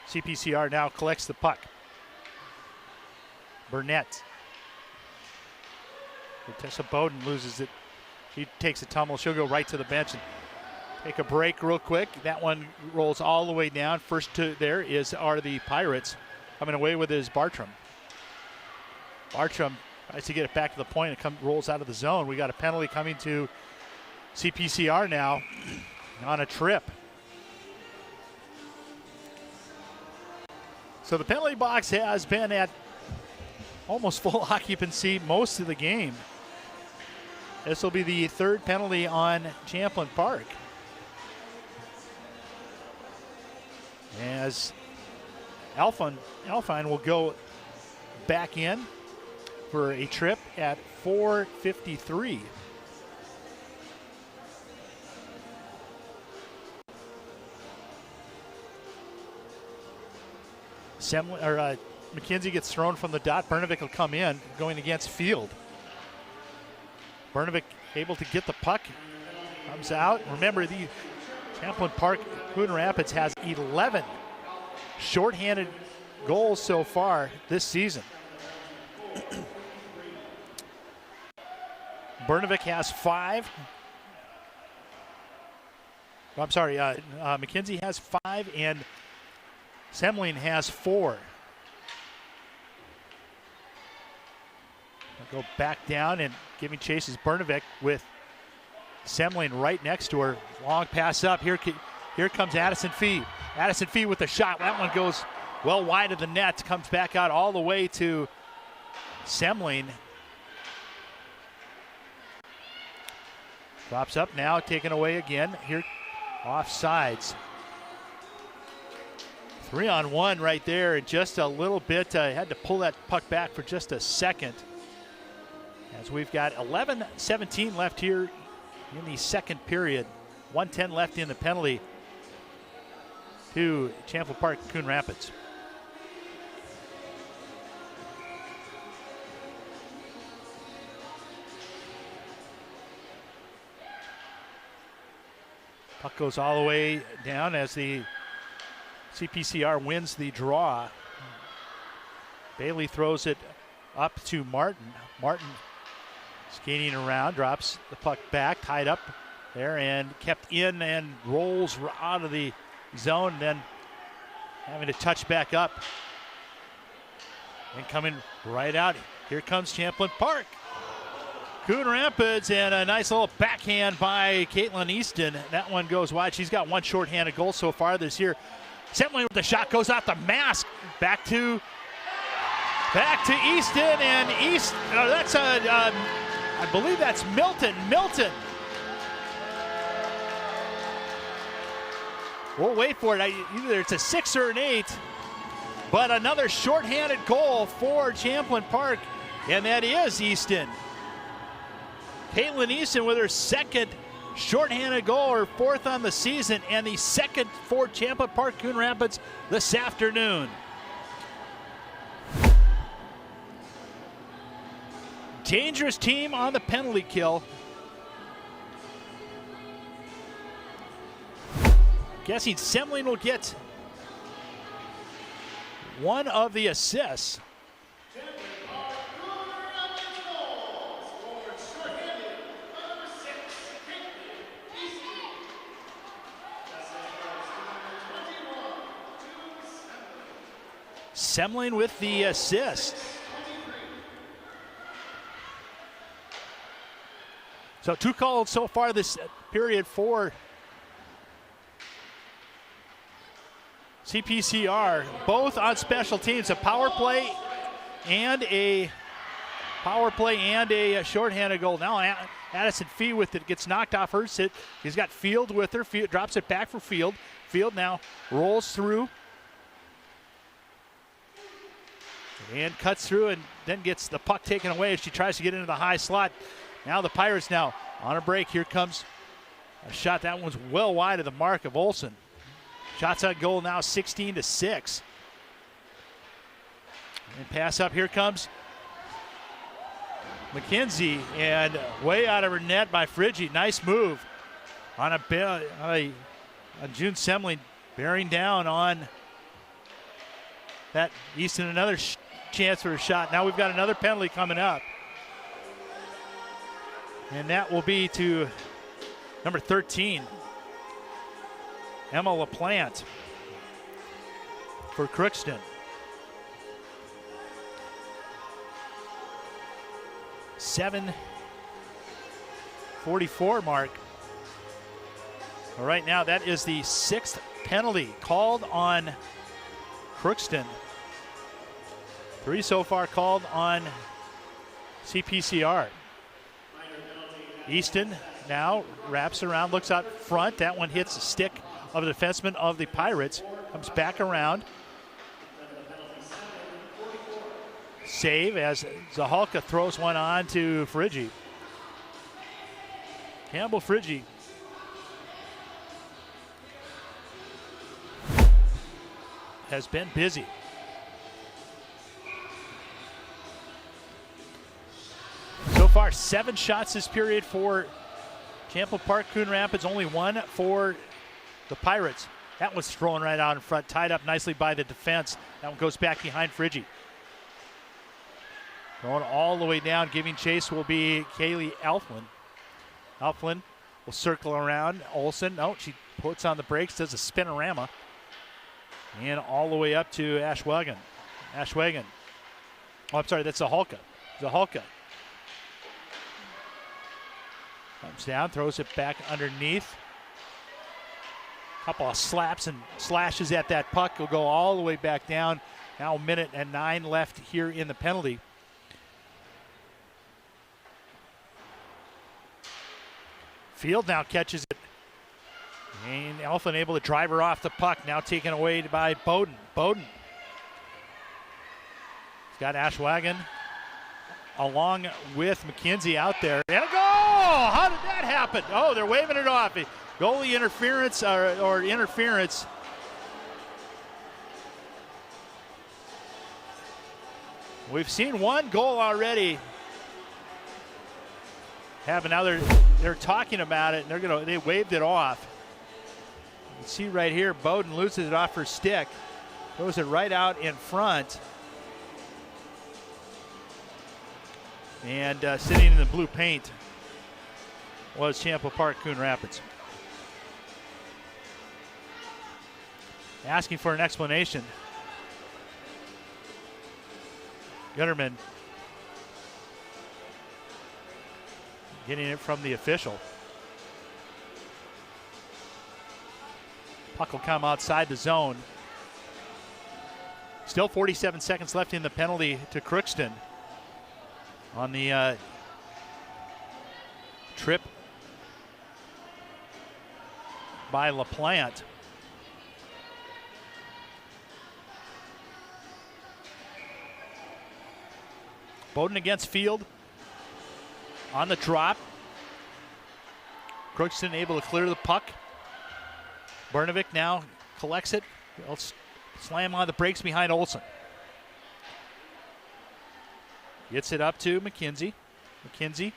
CPCR now collects the puck. Burnett. Tessa Bowden loses it. She takes a tumble. She'll go right to the bench and take a break real quick. That one rolls all the way down. First to there are the Pirates. Coming away with is Bartram. Bartram tries to get it back to the point and rolls out of the zone. We got a penalty coming to CPCR now on a trip. So the penalty box has been at almost full occupancy most of the game. This will be the third penalty on Champlin Park. As Alfine will go back in for a trip at 4:53. McKenzie gets thrown from the dot. Bernovic will come in, going against Field. Bernovic able to get the puck, comes out. Remember, the Champlin Park Coon Rapids has 11 shorthanded goals so far this season. Bernovic has 5. I'm sorry, McKenzie has 5 and Semling has 4. I'll go back down and giving chases Bernovic with Semling right next to her. Long pass up. Here comes Addison Fee. Addison Fee with the shot. That one goes well wide of the net. Comes back out all the way to Semling. Drops up now, taken away again. Here, offsides. 3-on-1 right there, and just a little bit. Had to pull that puck back for just a second. As we've got 11:17 left here in the second period. 1:10 left in the penalty to Champlin Park Coon Rapids. Puck goes all the way down as the CPCR wins the draw. Bailey throws it up to Martin. Martin skating around, drops the puck back, tied up there and kept in and rolls out of the zone, then having to touch back up. And coming right out, here comes Champlin Park. Coon Rapids, and a nice little backhand by Caitlin Easton. That one goes wide. She's got one shorthanded goal so far this year. Semling with the shot, goes out the mask. Back to Easton, and I believe that's Milton. We'll wait for it. Either it's a 6 or an 8, but another shorthanded goal for Champlin Park, and that is Easton. Caitlin Easton with her second shorthanded goal, her 4th on the season, and the second for Champlin Park Coon Rapids this afternoon. Dangerous team on the penalty kill. Guessing Semling will get one of the assists. Semling with the assist. So 2 calls so far this period for CPCR, both on special teams, a power play and a shorthanded goal. Now Addison Fee with it, gets knocked off her sit. He's got Field with her. Field drops it back for Field. Field now rolls through and cuts through, and then gets the puck taken away as she tries to get into the high slot. Now the Pirates now on a break. Here comes a shot. That one's well wide of the mark of Olsen. Shots on goal now 16-6. And pass up. Here comes McKenzie, and way out of her net by Friggy. Nice move on June Semling, bearing down on that Easton. Another chance for a shot. Now we've got another penalty coming up, and that will be to number 13, Emma LaPlante for Crookston. 7:44 mark. Well, right now, that is the 6th penalty called on Crookston. 3 so far called on CPCR. Easton now wraps around, looks out front. That one hits the stick of the defenseman of the Pirates. Comes back around. Save as Zahalka throws one on to Friggy. Campbell Friggy has been busy. So far, 7 shots this period for Champlin Park Coon Rapids, only 1 for the Pirates. That was thrown right out in front, tied up nicely by the defense. That one goes back behind Friggy. Going all the way down, giving chase will be Kaylee Elflin. Elflin will circle around. Olsen, no, she puts on the brakes, does a spinorama. And all the way up to Ashwagan. Ashwagan. Oh, I'm sorry, that's Zahalka. Zahalka. Comes down, throws it back underneath. Couple of slaps and slashes at that puck. Will go all the way back down. Now 1:09 left here in the penalty. Field now catches it. And Elfin able to drive her off the puck. Now taken away by Bowden. Bowden. He's got Ashwagan along with McKenzie out there. And a goal! How did that happen? Oh, they're waving it off. Goalie interference or interference. We've seen one goal already. They're talking about it, and they waved it off. You can see right here, Bowden loses it off her stick, throws it right out in front, and sitting in the blue paint was Champlin Park Coon Rapids. Asking for an explanation. Gunnerman getting it from the official. Puck will come outside the zone. Still 47 seconds left in the penalty to Crookston on the trip by LaPlante. Bowden against Field on the drop. Crookston able to clear the puck. Bernovic now collects it. He'll slam on the brakes behind Olsen. Gets it up to McKenzie. McKenzie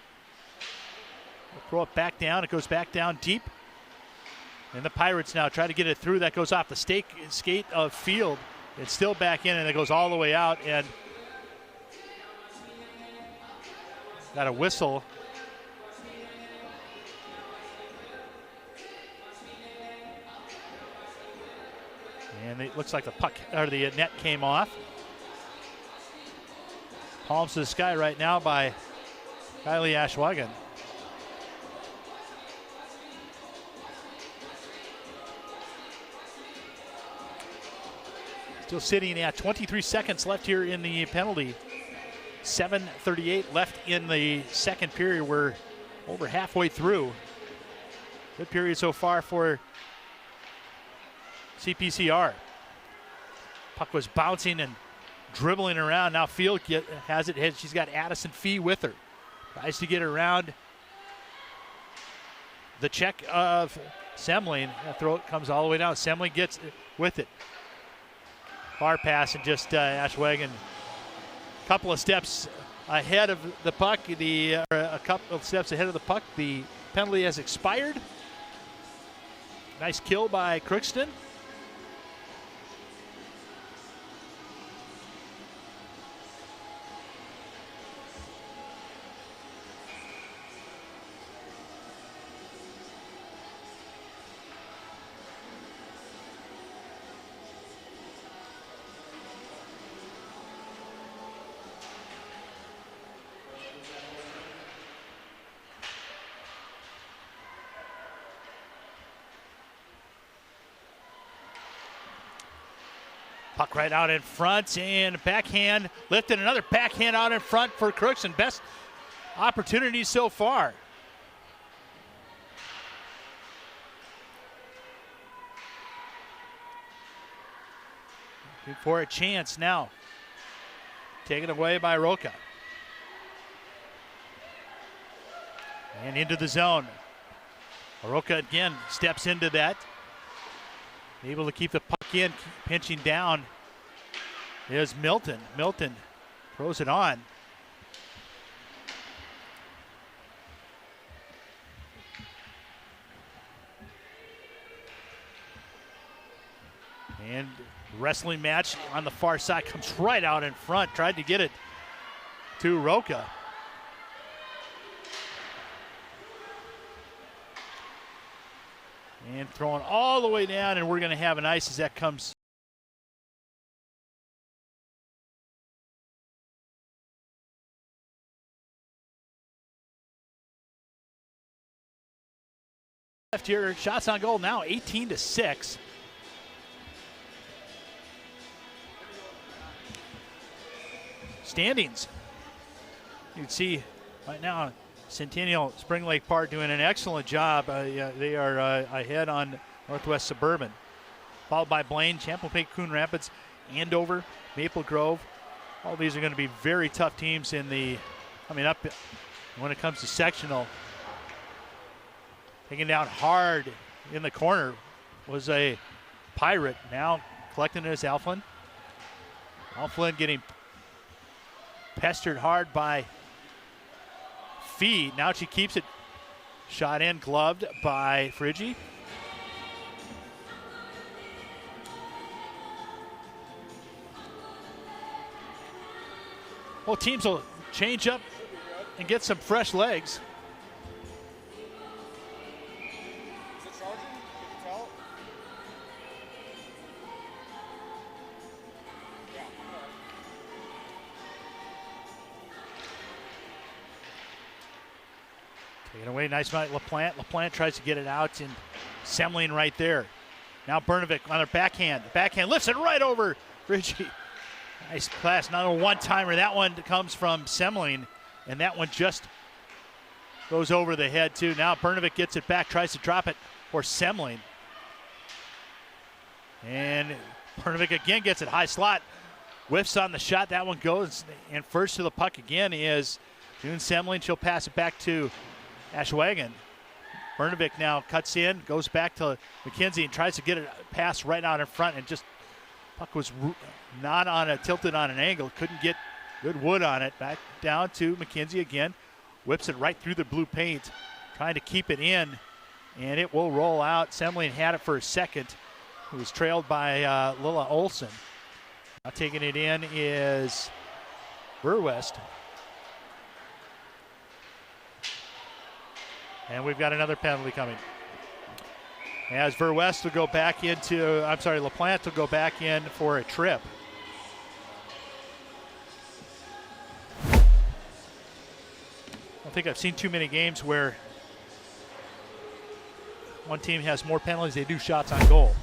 will throw it back down. It goes back down deep. And the Pirates now try to get it through. That goes off the skate of Field. It's still back in, and it goes all the way out. And got a whistle. And it looks like the puck or the net came off. Palms to the sky right now by Kylie Ashwagan. Still sitting at 23 seconds left here in the penalty. 7:38 left in the second period. We're over halfway through. Good period so far for CPCR. Puck was bouncing and dribbling around. Now Field has it. She's got Addison Fee with her. Tries to get around the check of Semling. That throw comes all the way down. Semling gets with it. Far pass and just Ashwagan. Couple of steps ahead of the puck, a couple of steps ahead of the puck. The penalty has expired. Nice kill by Crookston. Puck right out in front, and backhand lifted, another backhand out in front for Crookston. Best opportunity so far. Looking for a chance now. Taken away by Roca. And into the zone. Roca again steps into that. Able to keep the puck in, pinching down is Milton. Milton throws it on. And wrestling match on the far side comes right out in front. Tried to get it to Roca. And throwing all the way down, and we're going to have an ice as that comes. Left here, shots on goal now 18-6. Standings. You can see right now Centennial Spring Lake Park doing an excellent job. They are ahead on Northwest Suburban, followed by Blaine, Champlin, Coon Rapids, Andover, Maple Grove. All these are going to be very tough teams in the coming up when it comes to sectional. Taking down hard in the corner was a Pirate. Now collecting it as Alflin. Alflin getting pestered hard by Fee. Now she keeps it. Shot in, gloved by Friggi. Well, teams will change up and get some fresh legs. Taken away, nice by LaPlante. LaPlante tries to get it out, and Semling right there. Now Bernovic on her backhand. Backhand lifts it right over Friggi. Nice pass, not a one-timer. That one comes from Semling, and that one just goes over the head too. Now Bernovic gets it back, tries to drop it for Semling. And Bernovic again gets it high slot. Whiffs on the shot, that one goes, and first to the puck again is June Semling. She'll pass it back to Ashwagon. Bernovic now cuts in, goes back to McKenzie and tries to get it pass right out in front, and just puck was not on a tilted on an angle. Couldn't get good wood on it. Back down to McKenzie again. Whips it right through the blue paint, trying to keep it in, and it will roll out. Semling had it for a second. It was trailed by Lila Olson. Now taking it in is Burwest. And we've got another penalty coming. As Verwest will go back into, LaPlante will go back in for a trip. I don't think I've seen too many games where one team has more penalties, they do shots on goal.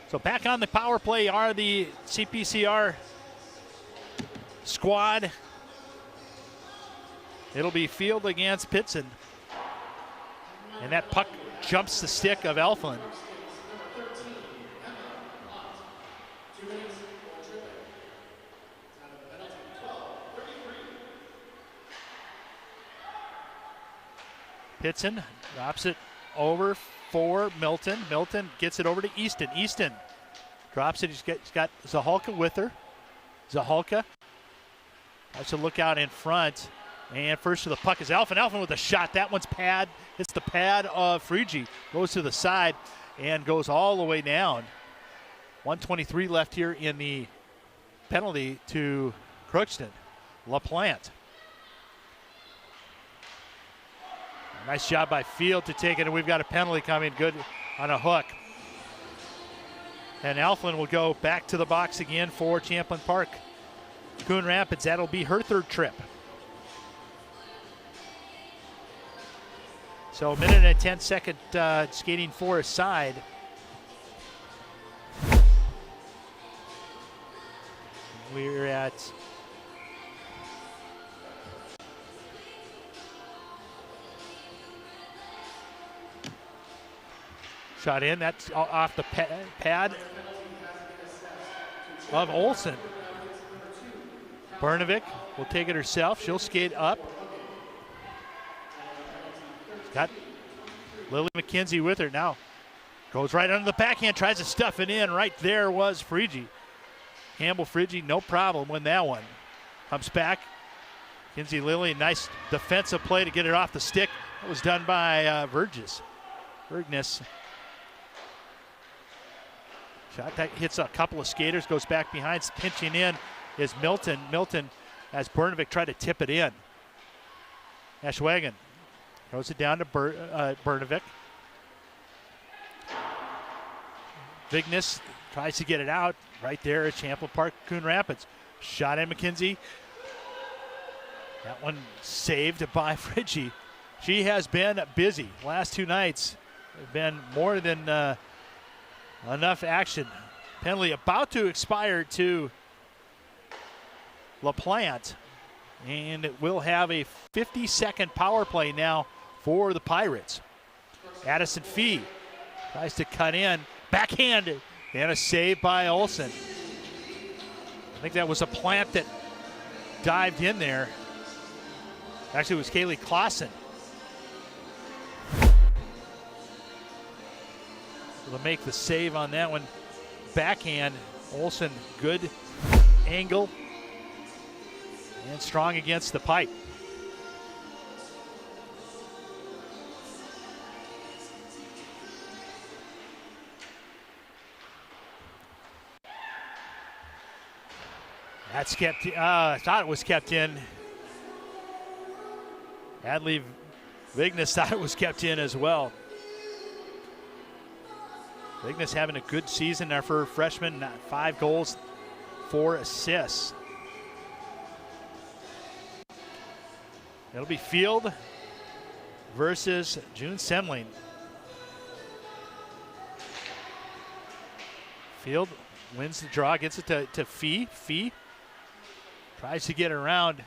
So back on the power play are the CPCR squad. It'll be Field against Pitson. And that puck jumps the stick of Elflin. Pitson drops it over for Milton. Milton gets it over to Easton. Easton drops it. He's got Zahalka with her. Zahalka has to look out in front. And first to the puck is Alphen. Alphen with a shot. That one's pad. It's the pad of Frigi. Goes to the side and goes all the way down. 1:23 left here in the penalty to Crookston. LaPlante. Nice job by Field to take it, and we've got a penalty coming. Good on a hook. And Alphen will go back to the box again for Champlin Park. Coon Rapids, that'll be her third trip. So a minute and 10-second skating for a side. We're at shot in. That's off the pad of Olsen. Bernovic will take it herself. She'll skate up. Got Lily McKenzie with her now. Goes right under the backhand, tries to stuff it in. Right there was Frigi. Campbell Frigi, no problem, win that one. Comes back. Kinsey Lilly, nice defensive play to get it off the stick. That was done by Vergis. Shot that hits a couple of skaters, goes back behind. Pinching in is Milton. Milton, as Bernovic tried to tip it in. Ashwagon throws it down to Bernovic. Vignes tries to get it out. Right there at Champlin Park, Coon Rapids. Shot in McKenzie. That one saved by Frigi. She has been busy. Last two nights have been more than enough action. Penalty about to expire to LaPlante. And it will have a 50-second power play now for the Pirates. Addison Fee tries to cut in. Backhanded. And a save by Olsen. I think that was a plant that dived in there. Actually, it was Kaylee Clausen. To make the save on that one. Backhand. Olsen, good angle. And strong against the pipe. That's kept, I thought it was kept in. Adley Vignes thought it was kept in as well. Vignes having a good season there for a freshman. 5 goals, 4 assists. It'll be Field versus June Semling. Field wins the draw, gets it to Fee. Fee tries to get around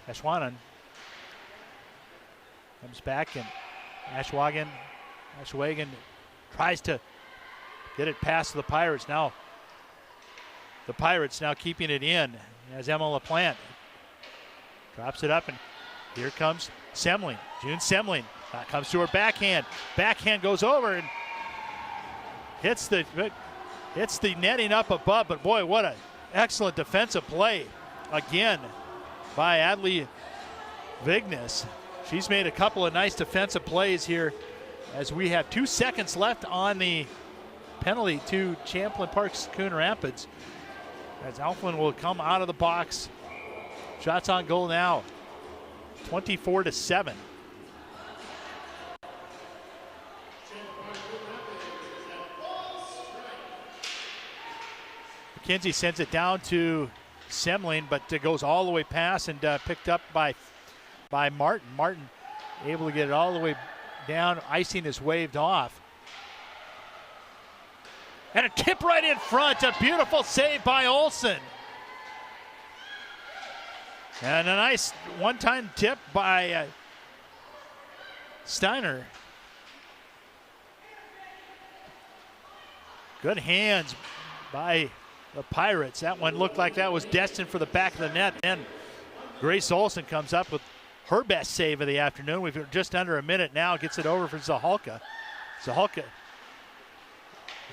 Ashwanan. Comes back and Ashwagan tries to get it past the Pirates. Now the Pirates now keeping it in as Emma LaPlante drops it up, and here comes Semling. June Semling comes to her backhand. Backhand goes over and hits the netting up above, but boy, what an excellent defensive play again by Adley Vignes. She's made a couple of nice defensive plays here as we have 2 seconds left on the penalty to Champlin Park's Coon Rapids. As Alphen will come out of the box. Shots on goal now, 24-7. McKenzie sends it down to Semling, but it goes all the way past and picked up by Martin. Martin able to get it all the way down. Icing is waved off. And a tip right in front. A beautiful save by Olsen. And a nice one-time tip by Steiner. Good hands by the Pirates. That one looked like that was destined for the back of the net. Then Grace Olsen comes up with her best save of the afternoon. We've just under a minute now. Gets it over for Zahalka. Zahalka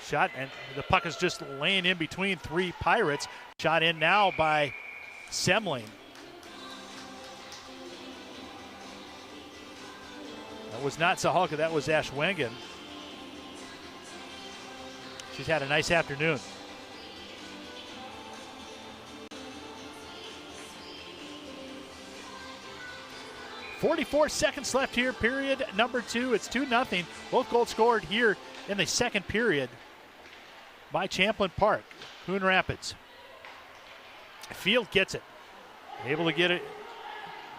shot, and the puck is just laying in between three Pirates. Shot in now by Semling. That was not Zahalka, that was Ashwengen. She's had a nice afternoon. .44 seconds left here, period number 2. It's 2-0. Both goals scored here in the second period by Champlin Park. Coon Rapids. Field gets it. Able to get it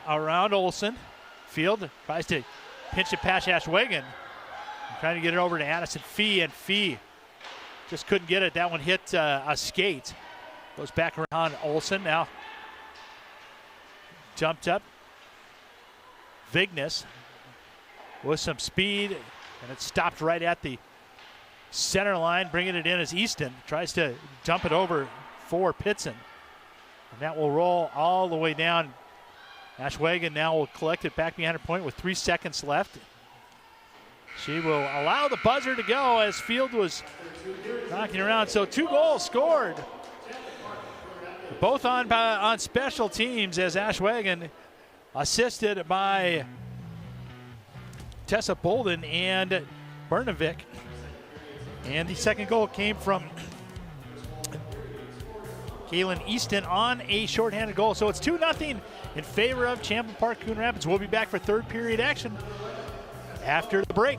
around Olsen. Field tries to pinch it past Ashwengen. Trying to get it over to Addison Fee, and Fee just couldn't get it. That one hit a skate. Goes back around Olsen now. Jumped up. Vignes with some speed, and it stopped right at the center line. Bringing it in as Easton tries to dump it over for Pitson. And that will roll all the way down. Ashwengen now will collect it back behind her point with 3 seconds left. She will allow the buzzer to go as Field was knocking around. So 2 goals scored, both on special teams, as Ashwengen assisted by Tessa Bolden and Bernovic. And the second goal came from Kaylin Easton on a shorthanded goal. So it's 2-0 in favor of Champlin Park Coon Rapids. We'll be back for third period action after the break.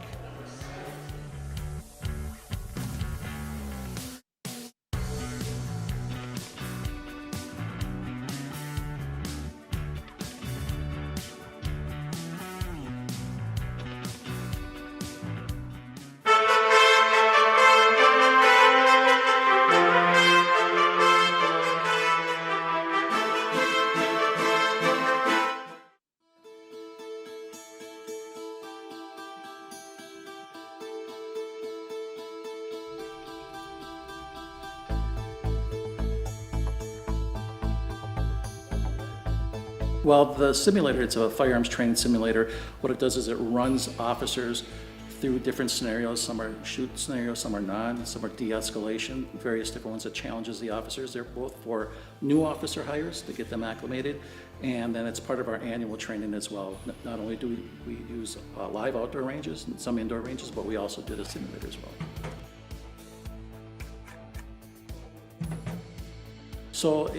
Well, the simulator, it's a firearms training simulator. What it does is it runs officers through different scenarios. Some are shoot scenarios, some are non, some are de-escalation, various different ones that challenges the officers. They're both for new officer hires to get them acclimated, and then it's part of our annual training as well. Not only do we use live outdoor ranges and some indoor ranges, but we also do the simulator as well. So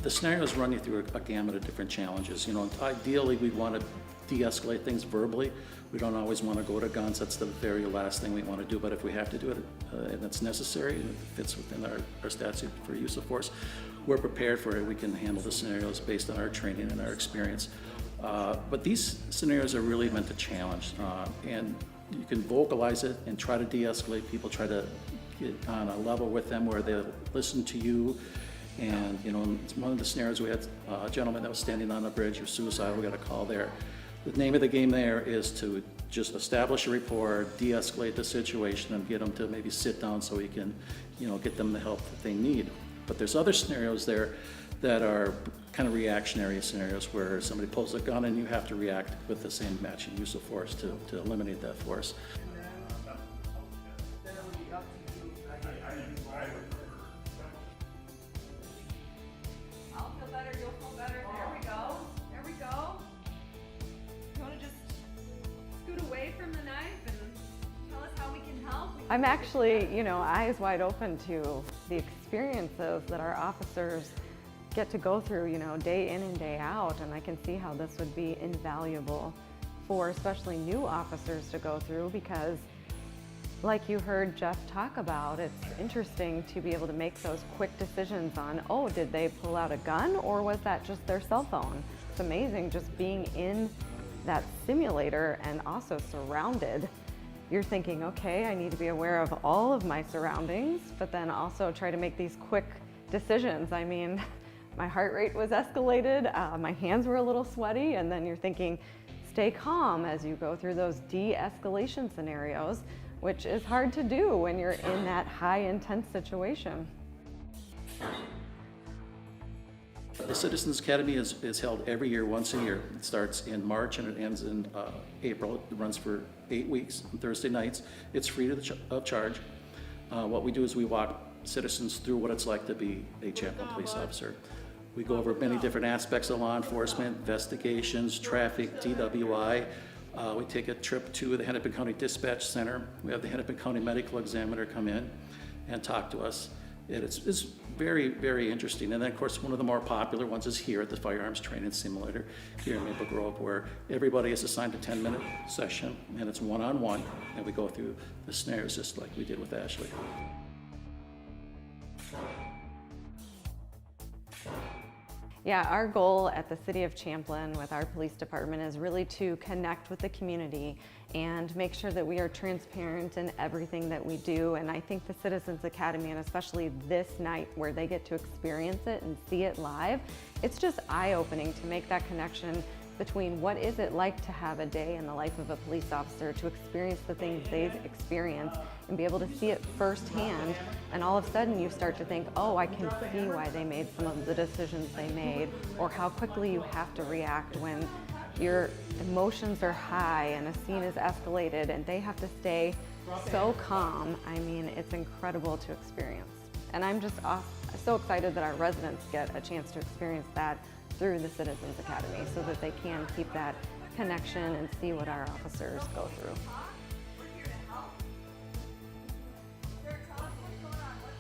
the scenarios run you through a gamut of different challenges. You know, ideally we want to de-escalate things verbally. We don't always want to go to guns. That's the very last thing we want to do. But if we have to do it and it's necessary and it fits within our statute for use of force, we're prepared for it. We can handle the scenarios based on our training and our experience. But these scenarios are really meant to challenge, and you can vocalize it and try to de-escalate people, try to get on a level with them where they'll listen to you. And you know, in one of the scenarios we had a gentleman that was standing on a bridge, he was suicidal, we got a call there. The name of the game there is to just establish a rapport, de-escalate the situation, and get them to maybe sit down so we can, you know, get them the help that they need. But there's other scenarios there that are kind of reactionary scenarios where somebody pulls a gun and you have to react with the same matching use of force to eliminate that force. I'm actually, you know, eyes wide open to the experiences that our officers get to go through, you know, day in and day out, and I can see how this would be invaluable for especially new officers to go through, because like you heard Jeff talk about, it's interesting to be able to make those quick decisions on, oh, did they pull out a gun or was that just their cell phone? It's amazing just being in that simulator and also surrounded. You're thinking, okay, I need to be aware of all of my surroundings, but then also try to make these quick decisions. I mean, my heart rate was escalated, my hands were a little sweaty, and then you're thinking, stay calm as you go through those de-escalation scenarios, which is hard to do when you're in that high intense situation. The Citizens Academy is held every year, once a year. It starts in March and it ends in April. It runs for 8 weeks on Thursday nights. It's free of charge. What we do is we walk citizens through what it's like to be a Champlin police officer. We go over many different aspects of law enforcement, investigations, traffic, DWI. We take a trip to the Hennepin County Dispatch Center. We have the Hennepin County Medical Examiner come in and talk to us. It's very, very interesting. And then, of course, one of the more popular ones is here at the Firearms Training Simulator here in Maple Grove, where everybody is assigned a 10-minute session, and it's one-on-one, and we go through the scenarios just like we did with Ashley. Yeah, our goal at the City of Champlin with our police department is really to connect with the community and make sure that we are transparent in everything that we do. And I think the Citizens Academy, and especially this night where they get to experience it and see it live, it's just eye-opening to make that connection between what is it like to have a day in the life of a police officer, to experience the things they've experienced and be able to see it firsthand, and all of a sudden you start to think, oh, I can see why they made some of the decisions they made, or how quickly you have to react when your emotions are high and a scene is escalated and they have to stay so calm. I mean, it's incredible to experience. And I'm just so excited that our residents get a chance to experience that through the Citizens Academy so that they can keep that connection and see what our officers go through.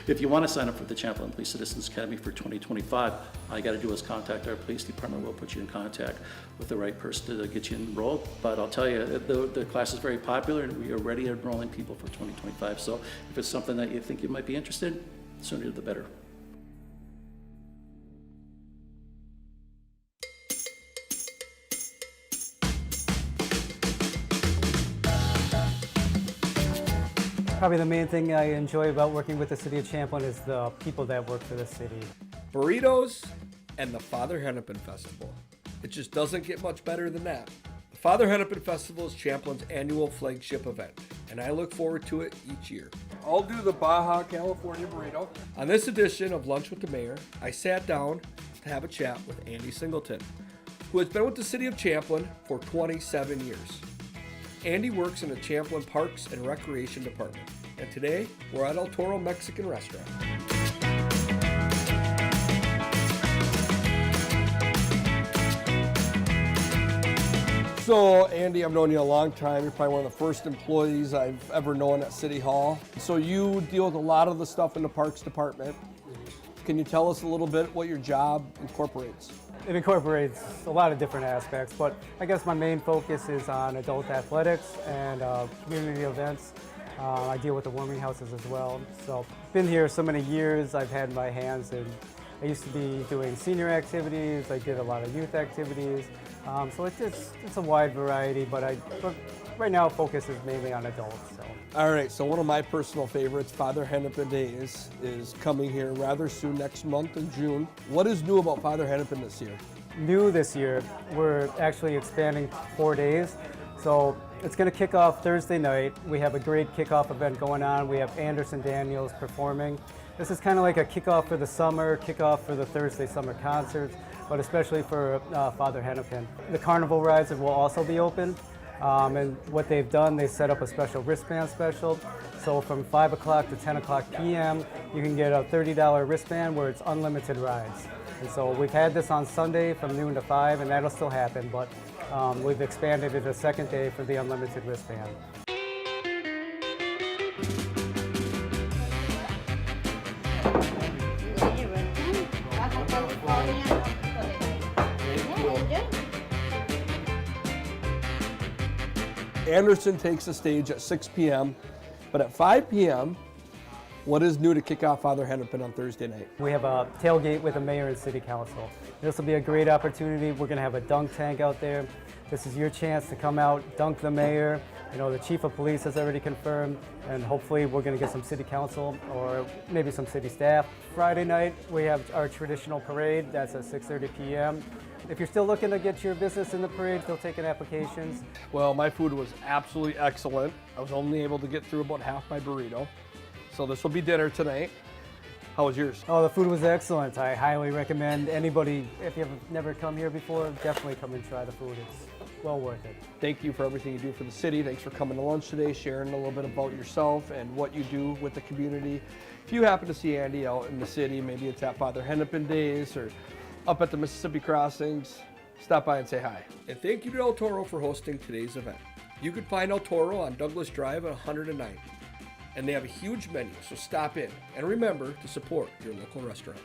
If you want to sign up for the Champlin Police Citizens Academy for 2025, all you got to do is contact our police department. We'll put you in contact with the right person to get you enrolled. But I'll tell you, the class is very popular and we are already enrolling people for 2025. So if it's something that you think you might be interested in, the sooner the better. Probably the main thing I enjoy about working with the City of Champlin is the people that work for the city. Burritos and the Father Hennepin Festival. It just doesn't get much better than that. The Father Hennepin Festival is Champlin's annual flagship event, and I look forward to it each year. I'll do the Baja California burrito. On this edition of Lunch with the Mayor, I sat down to have a chat with Andy Singleton, who has been with the City of Champlin for 27 years. Andy works in the Champlin Parks and Recreation Department, and today we're at El Toro Mexican Restaurant. So, Andy, I've known you a long time. You're probably one of the first employees I've ever known at City Hall. So you deal with a lot of the stuff in the Parks Department. Can you tell us a little bit what your job incorporates? It incorporates a lot of different aspects, but I guess my main focus is on adult athletics and community events. I deal with the warming houses as well. So, been here so many years, I've had my hands in, I used to be doing senior activities, I did a lot of youth activities. So it's a wide variety, but right now focus is mainly on adults. So. All right, so one of my personal favorites, Father Hennepin Days, is coming here rather soon, next month in June. What is new about Father Hennepin this year? New this year, we're actually expanding 4 days. So it's going to kick off Thursday night. We have a great kickoff event going on. We have Anderson Daniels performing. This is kind of like a kickoff for the summer, kickoff for the Thursday summer concerts, but especially for Father Hennepin. The carnival rides will also be open. And what they've done, they set up a special wristband special. So from 5 o'clock to 10 o'clock p.m., you can get a $30 wristband where it's unlimited rides. And so we've had this on Sunday from noon to 5, and that'll still happen, but we've expanded it a second day for the unlimited wristband. Anderson takes the stage at 6 p.m., but at 5 p.m., what is new to kick off Father Hennepin on Thursday night? We have a tailgate with the mayor and city council. This will be a great opportunity. We're going to have a dunk tank out there. This is your chance to come out, dunk the mayor. You know, the chief of police has already confirmed, and hopefully we're going to get some city council or maybe some city staff. Friday night, we have our traditional parade. That's at 6:30 p.m. If you're still looking to get your business in the parade, still taking applications. Well, my food was absolutely excellent. I was only able to get through about half my burrito. So this will be dinner tonight. How was yours? Oh, the food was excellent. I highly recommend anybody, if you have never come here before, definitely come and try the food. It's well worth it. Thank you for everything you do for the city. Thanks for coming to lunch today, sharing a little bit about yourself and what you do with the community. If you happen to see Andy out in the city, maybe it's at Father Hennepin Days or up at the Mississippi Crossings, stop by and say hi. And thank you to El Toro for hosting today's event. You can find El Toro on Douglas Drive at 109. And they have a huge menu, so stop in. And remember to support your local restaurants.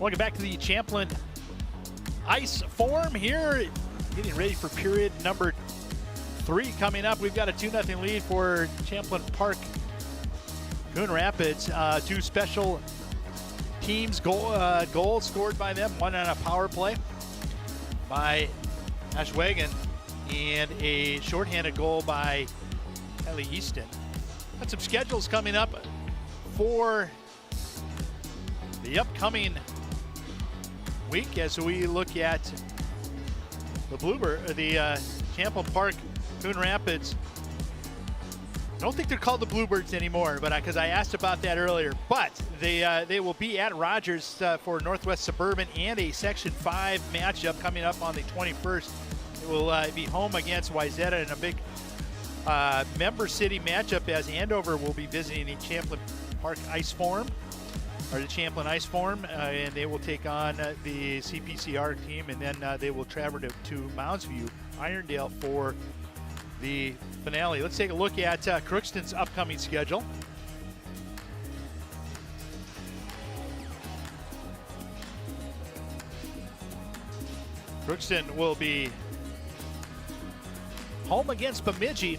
Welcome back to the Champlin Ice Forum here, getting ready for period number 3 coming up. We've got a 2-0 lead for Champlin Park Coon Rapids. 2 special teams goals scored by them, one on a power play by Ashwagan and a shorthanded goal by Ellie Easton. Got some schedules coming up for the upcoming week as we look at the Champlin Park Coon Rapids. I don't think they're called the Bluebirds anymore, but because I asked about that earlier. But they will be at Rogers for Northwest Suburban and a Section 5 matchup coming up on the 21st. It will be home against Wayzata in a big member city matchup as Andover will be visiting the Champlin Park Ice Forum, or the Champlin Ice Forum, and they will take on the CPCR team, and then they will travel to Moundsview, Irondale for the finale. Let's take a look at Crookston's upcoming schedule. Crookston will be home against Bemidji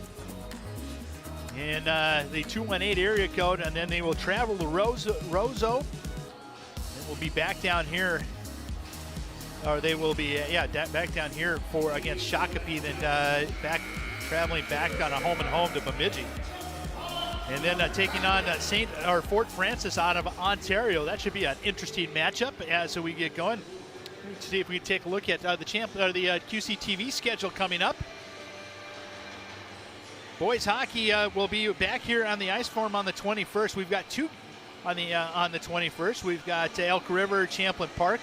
in the 218 area code, and then they will travel to Roseau. It will be back down here, or they will be back down here for against Shakopee, then traveling back on a home and home to Bemidji, and then taking on Fort Francis out of Ontario. That should be an interesting matchup as we get going. Let's see if we can take a look at the QCTV schedule coming up. Boys hockey will be back here on the ice form on the 21st. We've got two on the 21st. We've got Elk River, Champlin Park,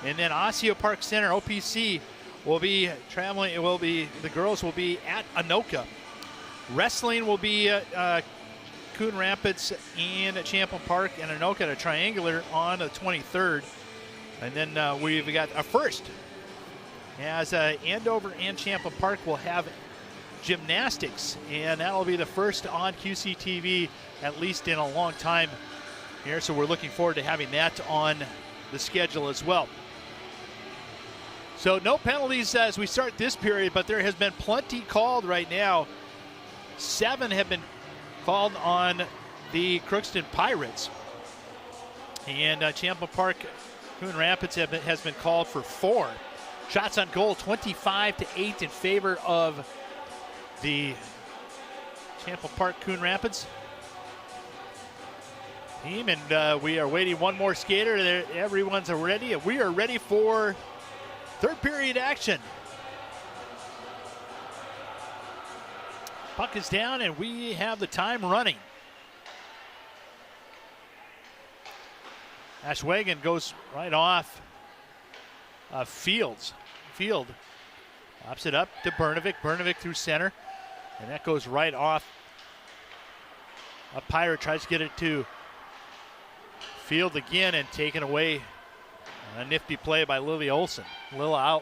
and then Osseo Park Center, OPC, will be traveling. The girls will be at Anoka. Wrestling will be Coon Rapids and Champlin Park and Anoka at a triangular on the 23rd. And then we've got a first, as Andover and Champlin Park will have gymnastics, and that'll be the first on QCTV at least in a long time here. So we're looking forward to having that on the schedule as well. So no penalties as we start this period, but there has been plenty called right now. 7 have been called on the Crookston Pirates, and Champlin Park Coon Rapids has been called for 4. Shots on goal 25-8 in favor of the Champlin Park Coon Rapids team, and we are waiting one more skater. Everyone's ready. We are ready for third period action. Puck is down, and we have the time running. Ashwagan goes right off Field pops it up to Bernovic. Bernovic through center, and that goes right off. A Pirate tries to get it to Field again and taken away. A nifty play by Lila Olson. Long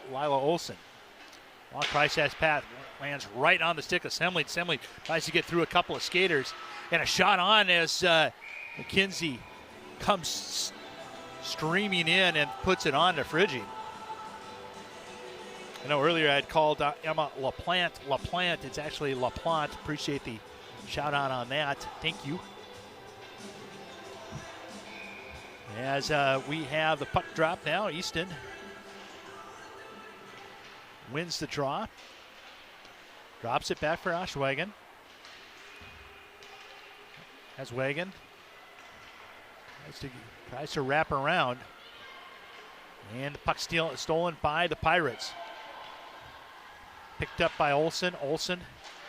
Christ's path lands right on the stick of Semley. Semley tries to get through a couple of skaters, and a shot on as McKenzie comes streaming in and puts it on to Friggi. I know earlier I had called Emma LaPlante. It's actually LaPlante. Appreciate the shout out on that. Thank you. As we have the puck drop now, Easton wins the draw. Drops it back for Ashwagan. Ashwagan tries to wrap around. And the puck stolen by the Pirates. Picked up by Olson. Olson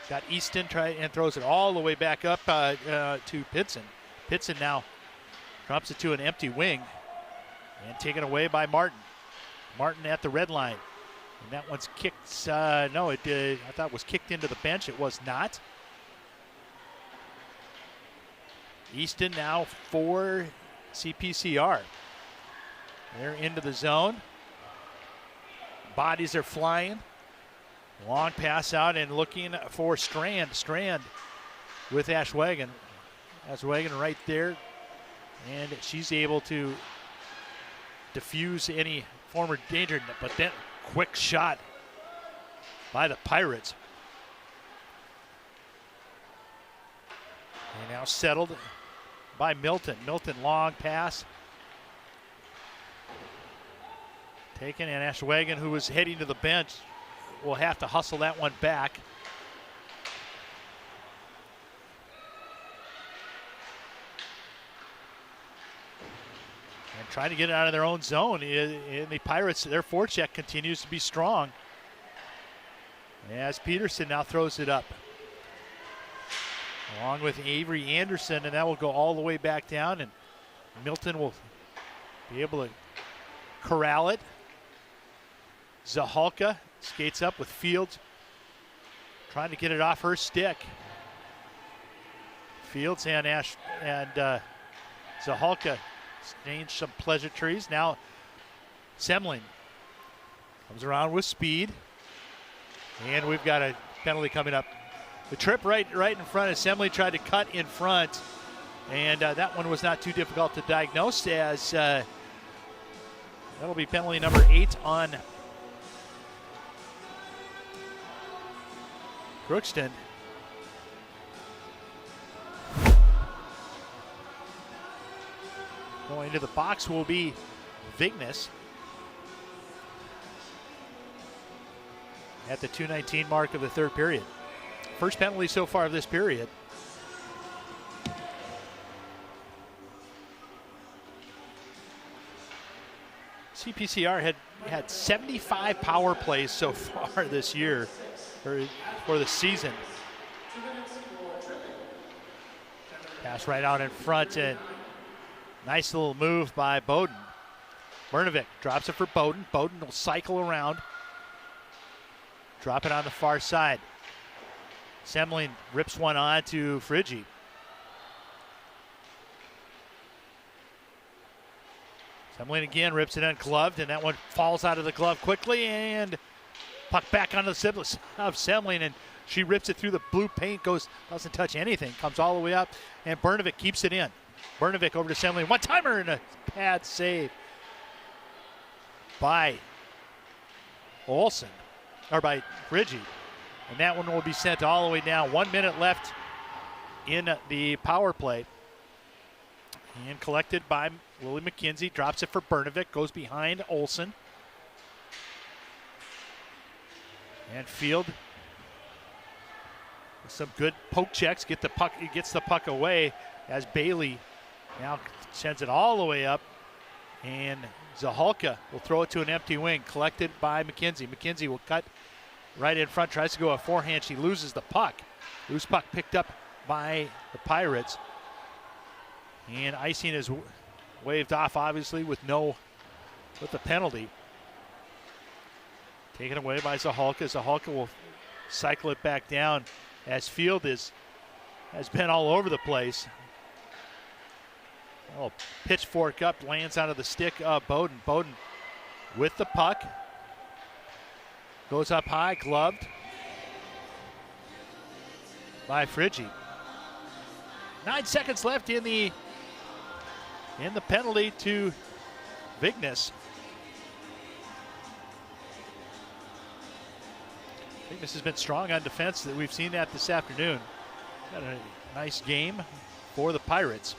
got Easton and throws it all the way back up to Pitson. Pitson now drops it to an empty wing and taken away by Martin. Martin at the red line. And that one's kicked. No, it did. I thought it was kicked into the bench. It was not. Easton now for CPCR. They're into the zone. Bodies are flying. Long pass out and looking for Strand. Strand with Ashwagan. Ashwagan right there. And she's able to diffuse any former danger. But then quick shot by the Pirates. And now settled by Milton. Milton long pass. Taken, and Ashwagan, who was heading to the bench, will have to hustle that one back. And trying to get it out of their own zone. In the Pirates, their forecheck continues to be strong. As Peterson now throws it up. Along with Avery Anderson, and that will go all the way back down, and Milton will be able to corral it. Zahalka skates up with Fields, trying to get it off her stick. Fields and Zahalka exchange some pleasantries. Now Semling comes around with speed, and we've got a penalty coming up. The trip right in front of Semling tried to cut in front, and that one was not too difficult to diagnose, as that'll be penalty number 8 on Crookston. Going to the box will be Vignes at the 2:19 mark of the third period. First penalty so far of this period. CPCR had 75 power plays so far this year, or for the season. Pass right out in front, and nice little move by Bowden. Brnovic drops it for Bowden. Bowden will cycle around. Drop it on the far side. Semling rips one on to Friggi. Semling again rips it ungloved, and that one falls out of the glove quickly, and puck back onto the siblings of Semling, and she rips it through the blue paint, doesn't touch anything, comes all the way up, and Brnovic keeps it in. Brnovic over to Semling, one-timer, and a pad save by Olsen, or by Friggi. And that one will be sent all the way down. 1 minute left in the power play. And collected by Lily McKenzie. Drops it for Brnovic. Goes behind Olsen. And Field with some good poke checks. Gets the puck away as Bailey now sends it all the way up. And Zahalka will throw it to an empty wing. Collected by McKenzie. McKenzie will cut right in front. Tries to go a forehand. She loses the puck. Loose puck picked up by the Pirates. And icing is waved off, obviously, with the penalty. Taken away by Zahalka. Zahalka will cycle it back down as Field has been all over the place. Oh, pitchfork up, lands onto the stick of Bowden. Bowden with the puck. Goes up high, gloved by Friggi. 9 seconds left in the penalty to Vignes. Vignes has been strong on defense. We've seen that this afternoon. Got a nice game for the Pirates.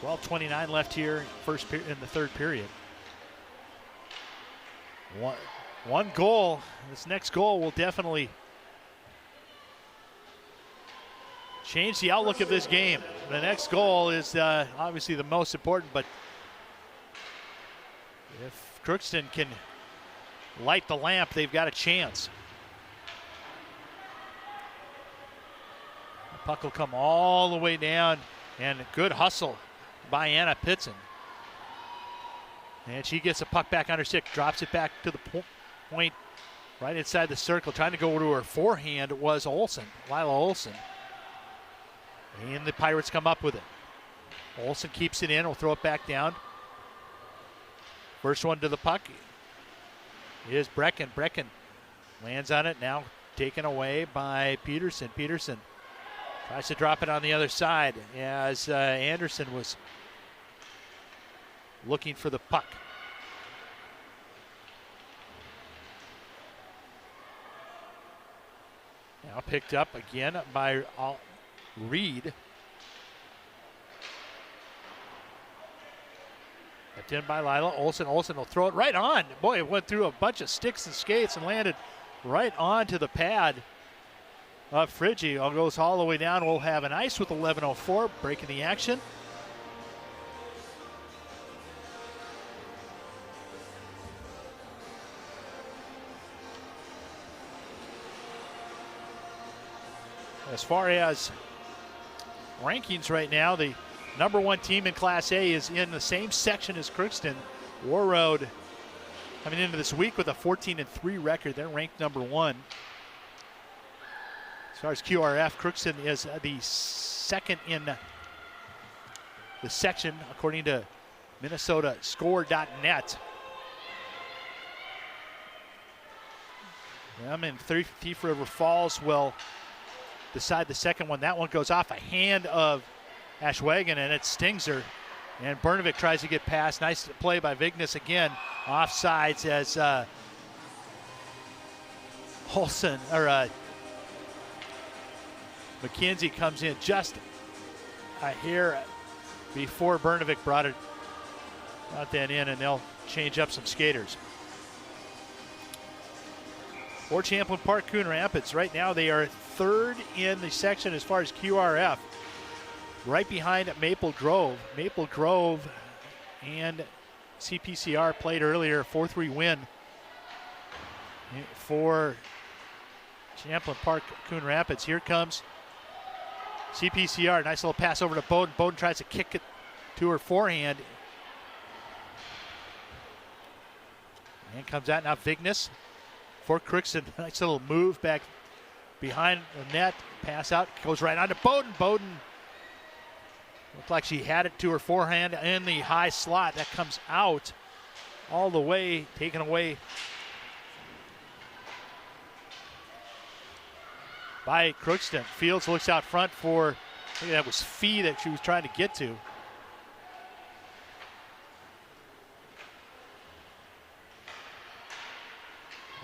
.29 left here in the third period. One goal. This next goal will definitely change the outlook of this game. The next goal is obviously the most important, but if Crookston can light the lamp, they've got a chance. The puck will come all the way down, and a good hustle by Anna Pitson. And she gets the puck back on her stick, drops it back to the point right inside the circle. Trying to go to her forehand was Olsen, Lila Olsen. And the Pirates come up with it. Olsen keeps it in, will throw it back down. First one to the puck is Brecken. Brecken lands on it, now taken away by Peterson. Peterson tries to drop it on the other side as Anderson was looking for the puck. Now picked up again by Reed. Kept in by Lila. Olsen will throw it right on. Boy, it went through a bunch of sticks and skates and landed right onto the pad of Friggi. Goes all the way down. We'll have an ice with 11:04, breaking the action. As far as rankings right now, the number one team in Class A is in the same section as Crookston. War Road coming into this week with a 14-3 record. They're ranked number one. As far as QRF, Crookston is the second in the section, according to MinnesotaScore.net. Them and Thief River Falls will decide the second one. That one goes off a hand of Ashwagon, and it stings her. And Brnovic tries to get past. Nice play by Vignes again. Offsides as McKenzie comes in just a hair before Brnovic brought that in, and they'll change up some skaters. For Champlin Park, Coon Rapids, right now they are third in the section as far as QRF. Right behind Maple Grove. Maple Grove and CPCR played earlier, 4-3 win. for Champlin Park, Coon Rapids. Here comes CPCR. Nice little pass over to Bowden. Bowden tries to kick it to her forehand. And comes out now Vignes for Crookston. Nice little move back behind the net. Pass out, goes right on to Bowden. Bowden looked like she had it to her forehand in the high slot. That comes out all the way, taken away by Crookston. Fields looks out front for, I think that was Fee that she was trying to get to.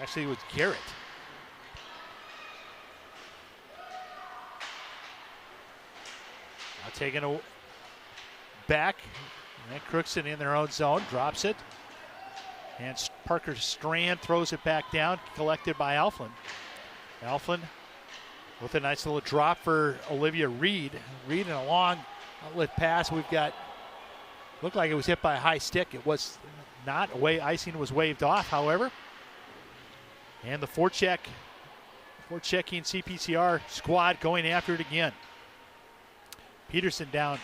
Actually, it was Garrett. Now taking a back. And Crookston in their own zone, drops it. And Parker Strand throws it back down, collected by Alflin. Alflin with a nice little drop for Olivia Reed. Reed in a long outlet pass. We've got, looked like it was hit by a high stick. It was not. Away icing was waved off, however. And the forechecking CPCR squad going after it again. Peterson down.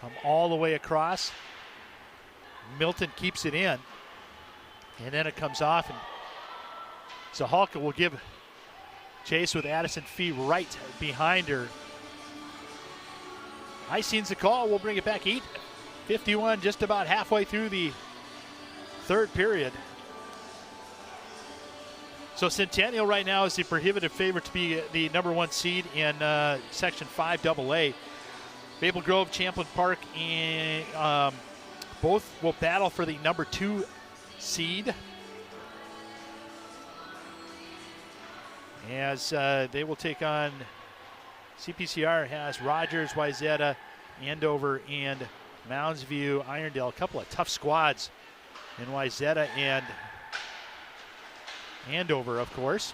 Come all the way across. Milton keeps it in. And then it comes off. And Zahalka will give chase with Addison Fee right behind her. Icing's the call. We'll bring it back. 8:51, just about halfway through the third period. So Centennial right now is the prohibitive favorite to be the number 1 seed in Section 5 AA. Maple Grove, Champlin Park, and both will battle for the number 2 seed. As they will take on, CPCR has Rogers, Wayzata, Andover, and Mounds View, Irondale. A couple of tough squads in Wayzata and Andover, of course.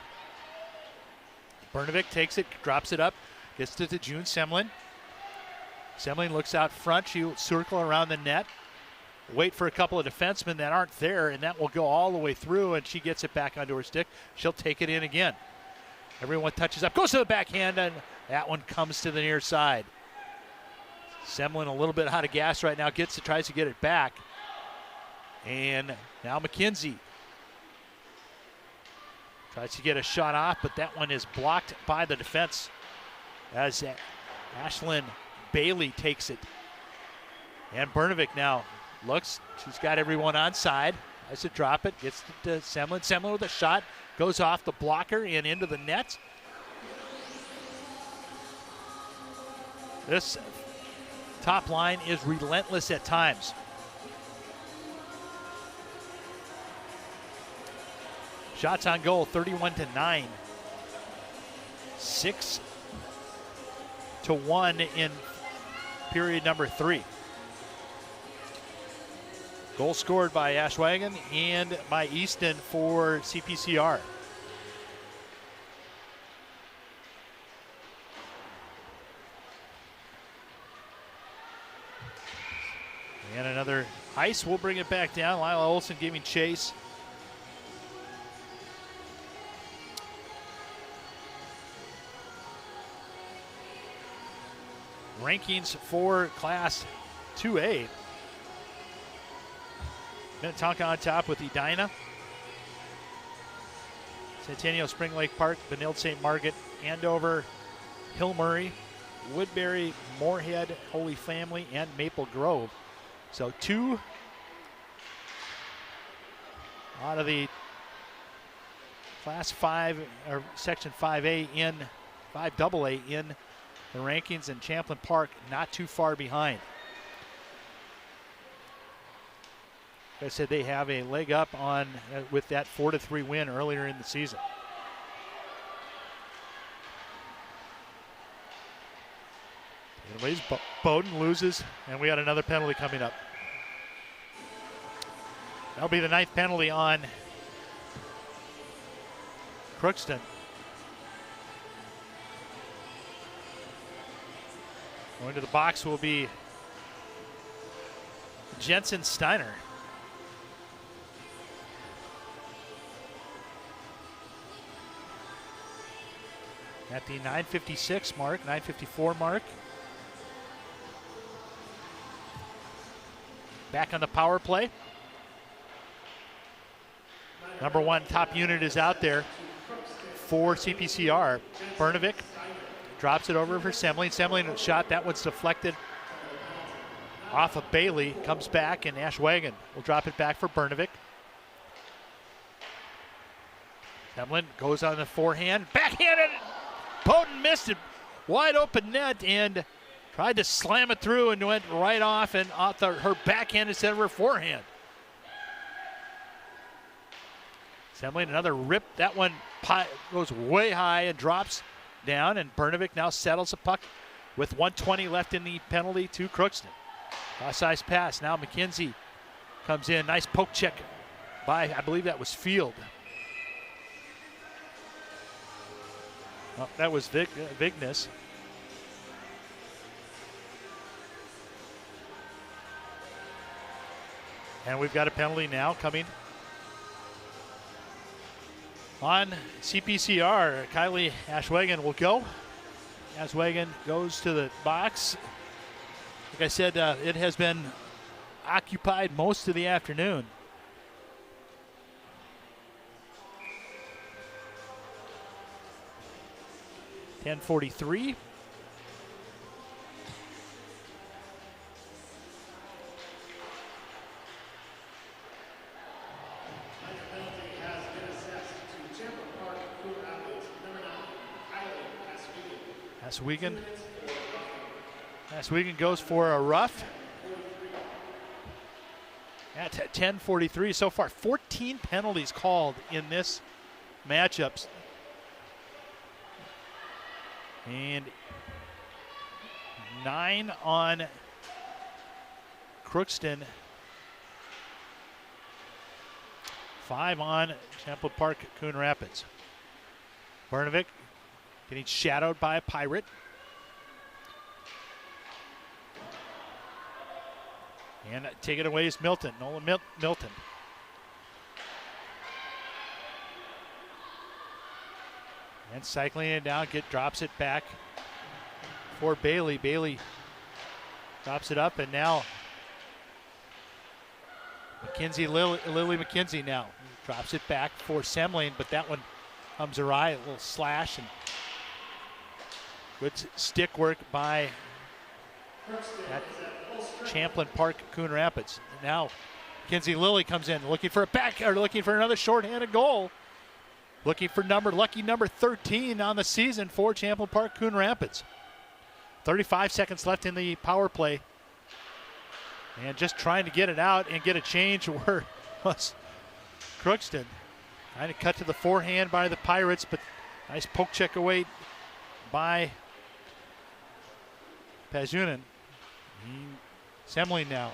Bernovic takes it, drops it up, gets it to June Semlin. Semlin looks out front. She'll circle around the net, wait for a couple of defensemen that aren't there, and that will go all the way through, and she gets it back onto her stick. She'll take it in again. Everyone touches up, goes to the backhand, and that one comes to the near side. Semlin a little bit out of gas right now, tries to get it back. And now McKenzie tries to get a shot off, but that one is blocked by the defense as Ashlyn Bailey takes it. And Bernovic now looks, she's got everyone on side. Tries to drop it, gets it to Semlin. Semlin with a shot, goes off the blocker and into the net. This top line is relentless at times. Shots on goal, 31-9. 6-1 in period number 3. Goal scored by Ashwagon and by Easton for CPCR. And another ice will bring it back down. Lila Olson giving chase. Rankings for Class 2A. Minnetonka on top with Edina. Centennial, Spring Lake Park, Benilde St. Margaret, Andover, Hill Murray, Woodbury, Moorhead, Holy Family, and Maple Grove. So 2 out of the Class 5 or Section 5A in 5AA in the rankings, and Champlin Park not too far behind. Like I said, they have a leg up on with that 4-3 win earlier in the season. Anyways, Bowden loses, and we got another penalty coming up. That'll be the 9th penalty on Crookston. Going to the box will be Jensen Steiner. at the 9:56 mark, 9:54 mark. Back on the power play. Number one top unit is out there for CPCR. Bernovic drops it over for Semling. Semling shot, that one's deflected off of Bailey. Comes back, and Ashwagon will drop it back for Bernovic. Semling goes on the forehand, backhanded. Bowden missed it. Wide open net and tried to slam it through and went right off and off her backhand instead of her forehand. Semling, another rip. That one goes way high and drops down, and Bernovic now settles the puck with 1:20 left in the penalty to Crookston. Cross-ice pass. Now McKenzie comes in. Nice poke check by, I believe that was Field. Well, that was Vignes. And we've got a penalty now coming on CPCR. Kylie Ashwagon will go. Ashwagon goes to the box. Like I said, it has been occupied most of the afternoon. .43. Aswegan goes for a rough. At 10:43 so far. 14 penalties called in this matchup. And 9 on Crookston. 5 on Champlin Park, Coon Rapids. Bernovic getting shadowed by a Pirate. And take it away is Milton, Nolan Milton. And cycling it down, drops it back for Bailey. Bailey drops it up, and now Lily McKenzie now drops it back for Semling, but that one comes awry, a little slash, and good stick work by that Champlin Park Coon Rapids. And now McKenzie Lilly comes in looking for another shorthanded goal. Looking for lucky number 13 on the season for Champlin Park Coon Rapids. 35 seconds left in the power play. And just trying to get it out and get a change where was Crookston. Trying to cut to the forehand by the Pirates, but nice poke check away by Pazunin. Semling now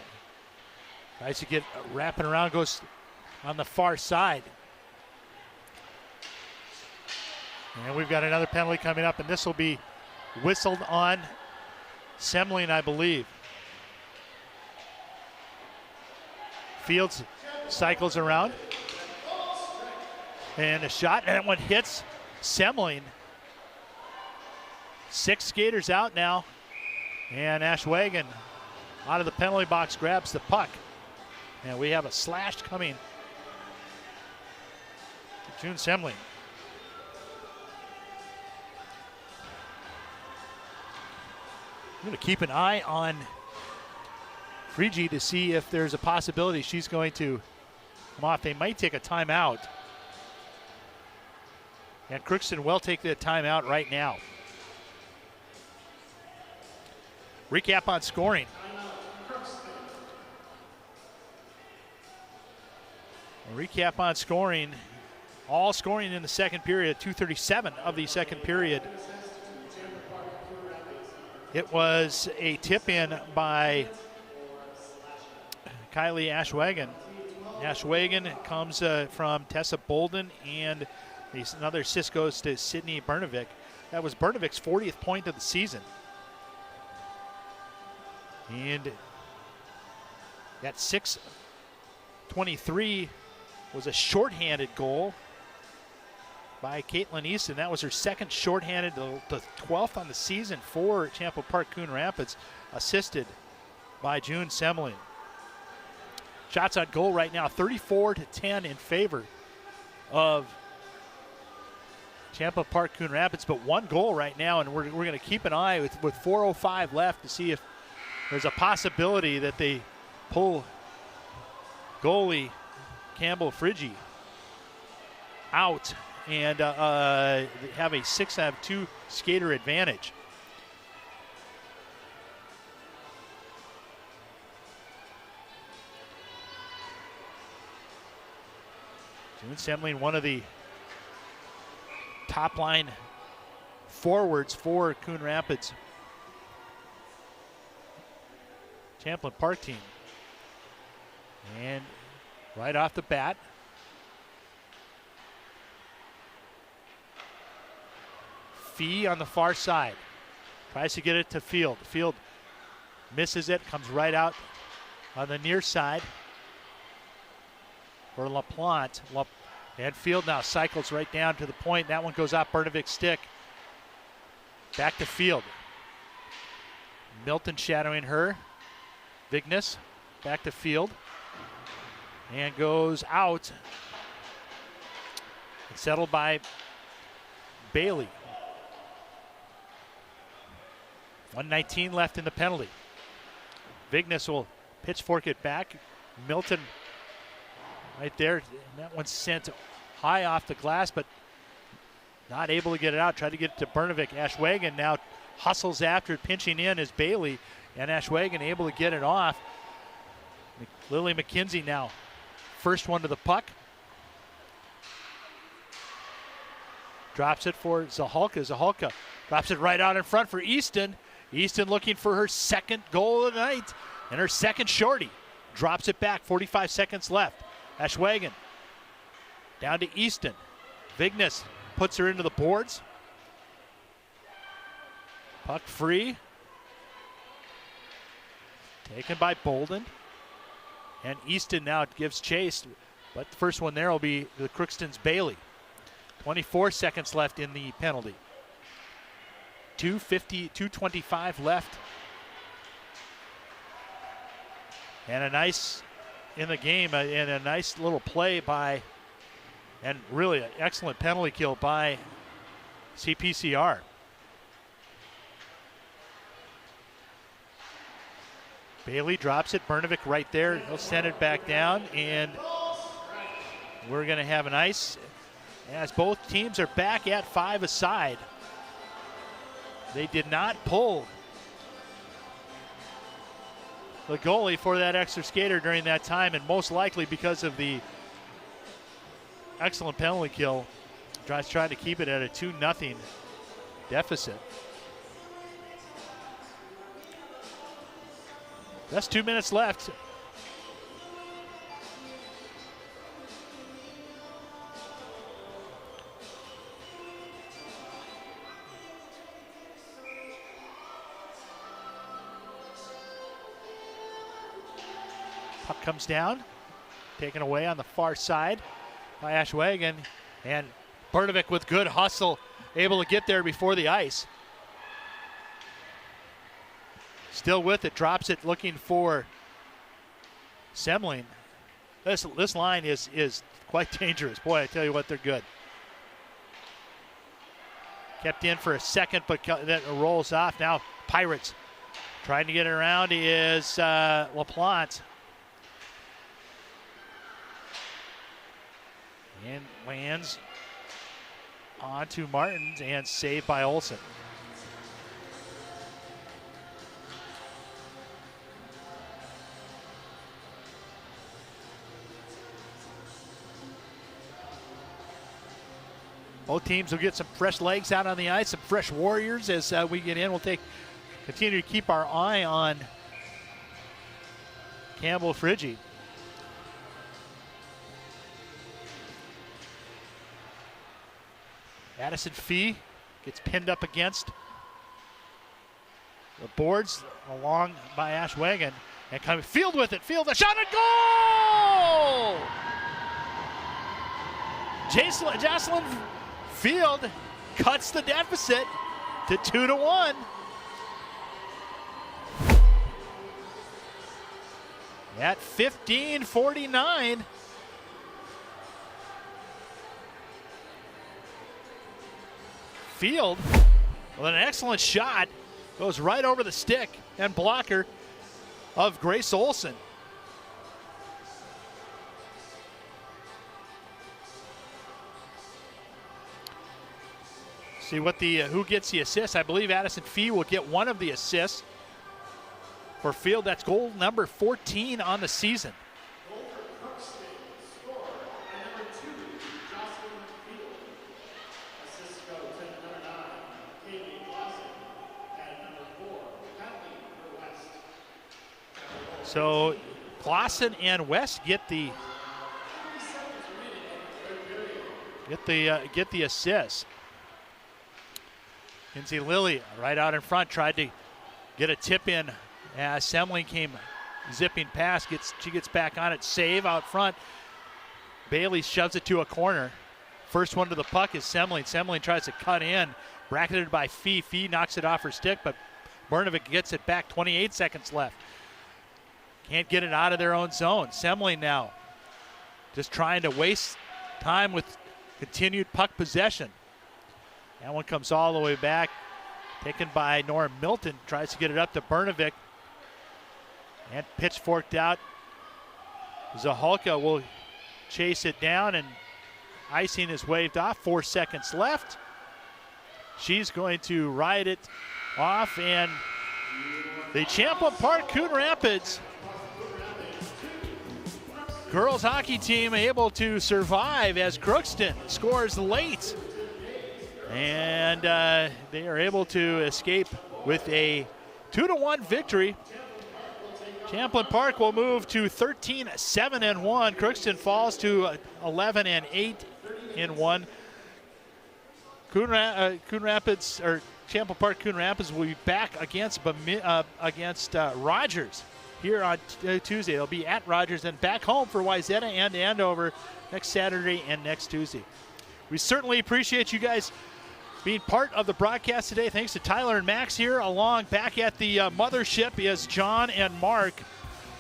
tries to get wrapping around, goes on the far side. And we've got another penalty coming up, and this will be whistled on Semling, I believe. Fields cycles around. And a shot, and that one hits Semling. 6 skaters out now. And Ashwagon out of the penalty box grabs the puck. And we have a slash coming to June Semling. I'm going to keep an eye on Frigi to see if there's a possibility she's going to come off. They might take a timeout. And Crookston will take the timeout right now. Recap on scoring. Recap on scoring. All scoring in the second period, 2:37 of the second period. It was a tip-in by Kylie Ashwagon. Ashwagon comes from Tessa Bolden, and another assist goes to Sydney Bernovic. That was Bernovic's 40th point of the season. And that 6:23 was a shorthanded goal. by Caitlin Easton. That was her second shorthanded, the 12th on the season for Champlin Park Coon Rapids, assisted by June Semling. Shots on goal right now, 34-10 in favor of Champlin Park Coon Rapids, but 1 goal right now, and we're going to keep an eye with 4:05 left to see if there's a possibility that they pull goalie Campbell Friggy out and have a 6-2 skater advantage. June Semling, one of the top line forwards for Coon Rapids Champlin Park team. And right off the bat, Fee on the far side tries to get it to Field. Field misses it, comes right out on the near side for LaPlante. And Field now cycles right down to the point. That one goes off Bernovik's stick. Back to Field. Milton shadowing her. Vignes back to Field. And goes out. It's settled by Bailey. 1:19 left in the penalty. Vignes will pitchfork it back. Milton right there. That one's sent high off the glass, but not able to get it out. Tried to get it to Bernovik. Ashwagen now hustles after it. Pinching in is Bailey, and Ashwagen able to get it off. Lily McKenzie now first one to the puck. Drops it for Zahalka. Zahalka drops it right out in front for Easton. Easton looking for her second goal of the night and her second shorty. Drops it back, 45 seconds left. Ashwagen down to Easton. Vignes puts her into the boards. Puck free. Taken by Bolden. And Easton now gives chase, but the first one there will be the Crookston's Bailey. 24 seconds left in the penalty. 2:25 left. And a nice in the game, and a nice little play by, and really an excellent penalty kill by CPCR. Bailey drops it, Bernovik right there. He'll send it back down, and we're going to have an ice as both teams are back at 5 aside. They did not pull the goalie for that extra skater during that time, and most likely because of the excellent penalty kill. Trying to keep it at a 2-0 deficit. That's 2 minutes left. Puck comes down, taken away on the far side by Ashwagen, and Bernovik with good hustle, able to get there before the ice. Still with it, drops it, looking for Semling. This line is quite dangerous. Boy, I tell you what, they're good. Kept in for a second, but that rolls off. Now Pirates trying to get it around is LaPlante. And lands onto Martins and saved by Olsen. Both teams will get some fresh legs out on the ice, some fresh warriors as we get in. We'll continue to keep our eye on Campbell Friggy. Addison Fee gets pinned up against the boards along by Ashwagen, and coming Field with it. Field, a shot and goal! Jocelyn Field cuts the deficit to 2-1. At 15:49. Field with an excellent shot goes right over the stick and blocker of Grace Olson. See what the who gets the assist. I believe Addison Fee will get one of the assists for Field. That's goal number 14 on the season. So Clausen and West get the assist. Kinsey Lilly right out in front tried to get a tip in as Semling came zipping past. She gets back on it. Save out front. Bailey shoves it to a corner. First one to the puck is Semling. Semling tries to cut in. Bracketed by Fee. Fee knocks it off her stick, but Brnovik gets it back. 28 seconds left. Can't get it out of their own zone. Semling now just trying to waste time with continued puck possession. That one comes all the way back. Taken by Nora Milton. Tries to get it up to Brnovik. And pitchforked out. Zahalka will chase it down, and icing is waved off. 4 seconds left. She's going to ride it off, and the Champlin Park Coon Rapids girls hockey team able to survive as Crookston scores late. And they are able to escape with a 2-1 victory. Champlin Park will move to 13-7-1. Crookston falls to 11-8-1. Coon Rapids, or Champlin Park Coon Rapids, will be back against Rogers here on Tuesday. They'll be at Rogers and back home for Wayzata and Andover next Saturday and next Tuesday. We certainly appreciate you guys being part of the broadcast today. Thanks to Tyler and Max here. Along back at the mothership is John and Mark.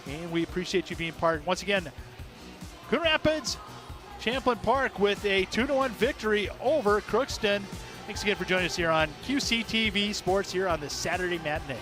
And we appreciate you being part. Once again, Coon Rapids, Champlin Park with a 2-1 victory over Crookston. Thanks again for joining us here on QCTV Sports here on this Saturday matinee.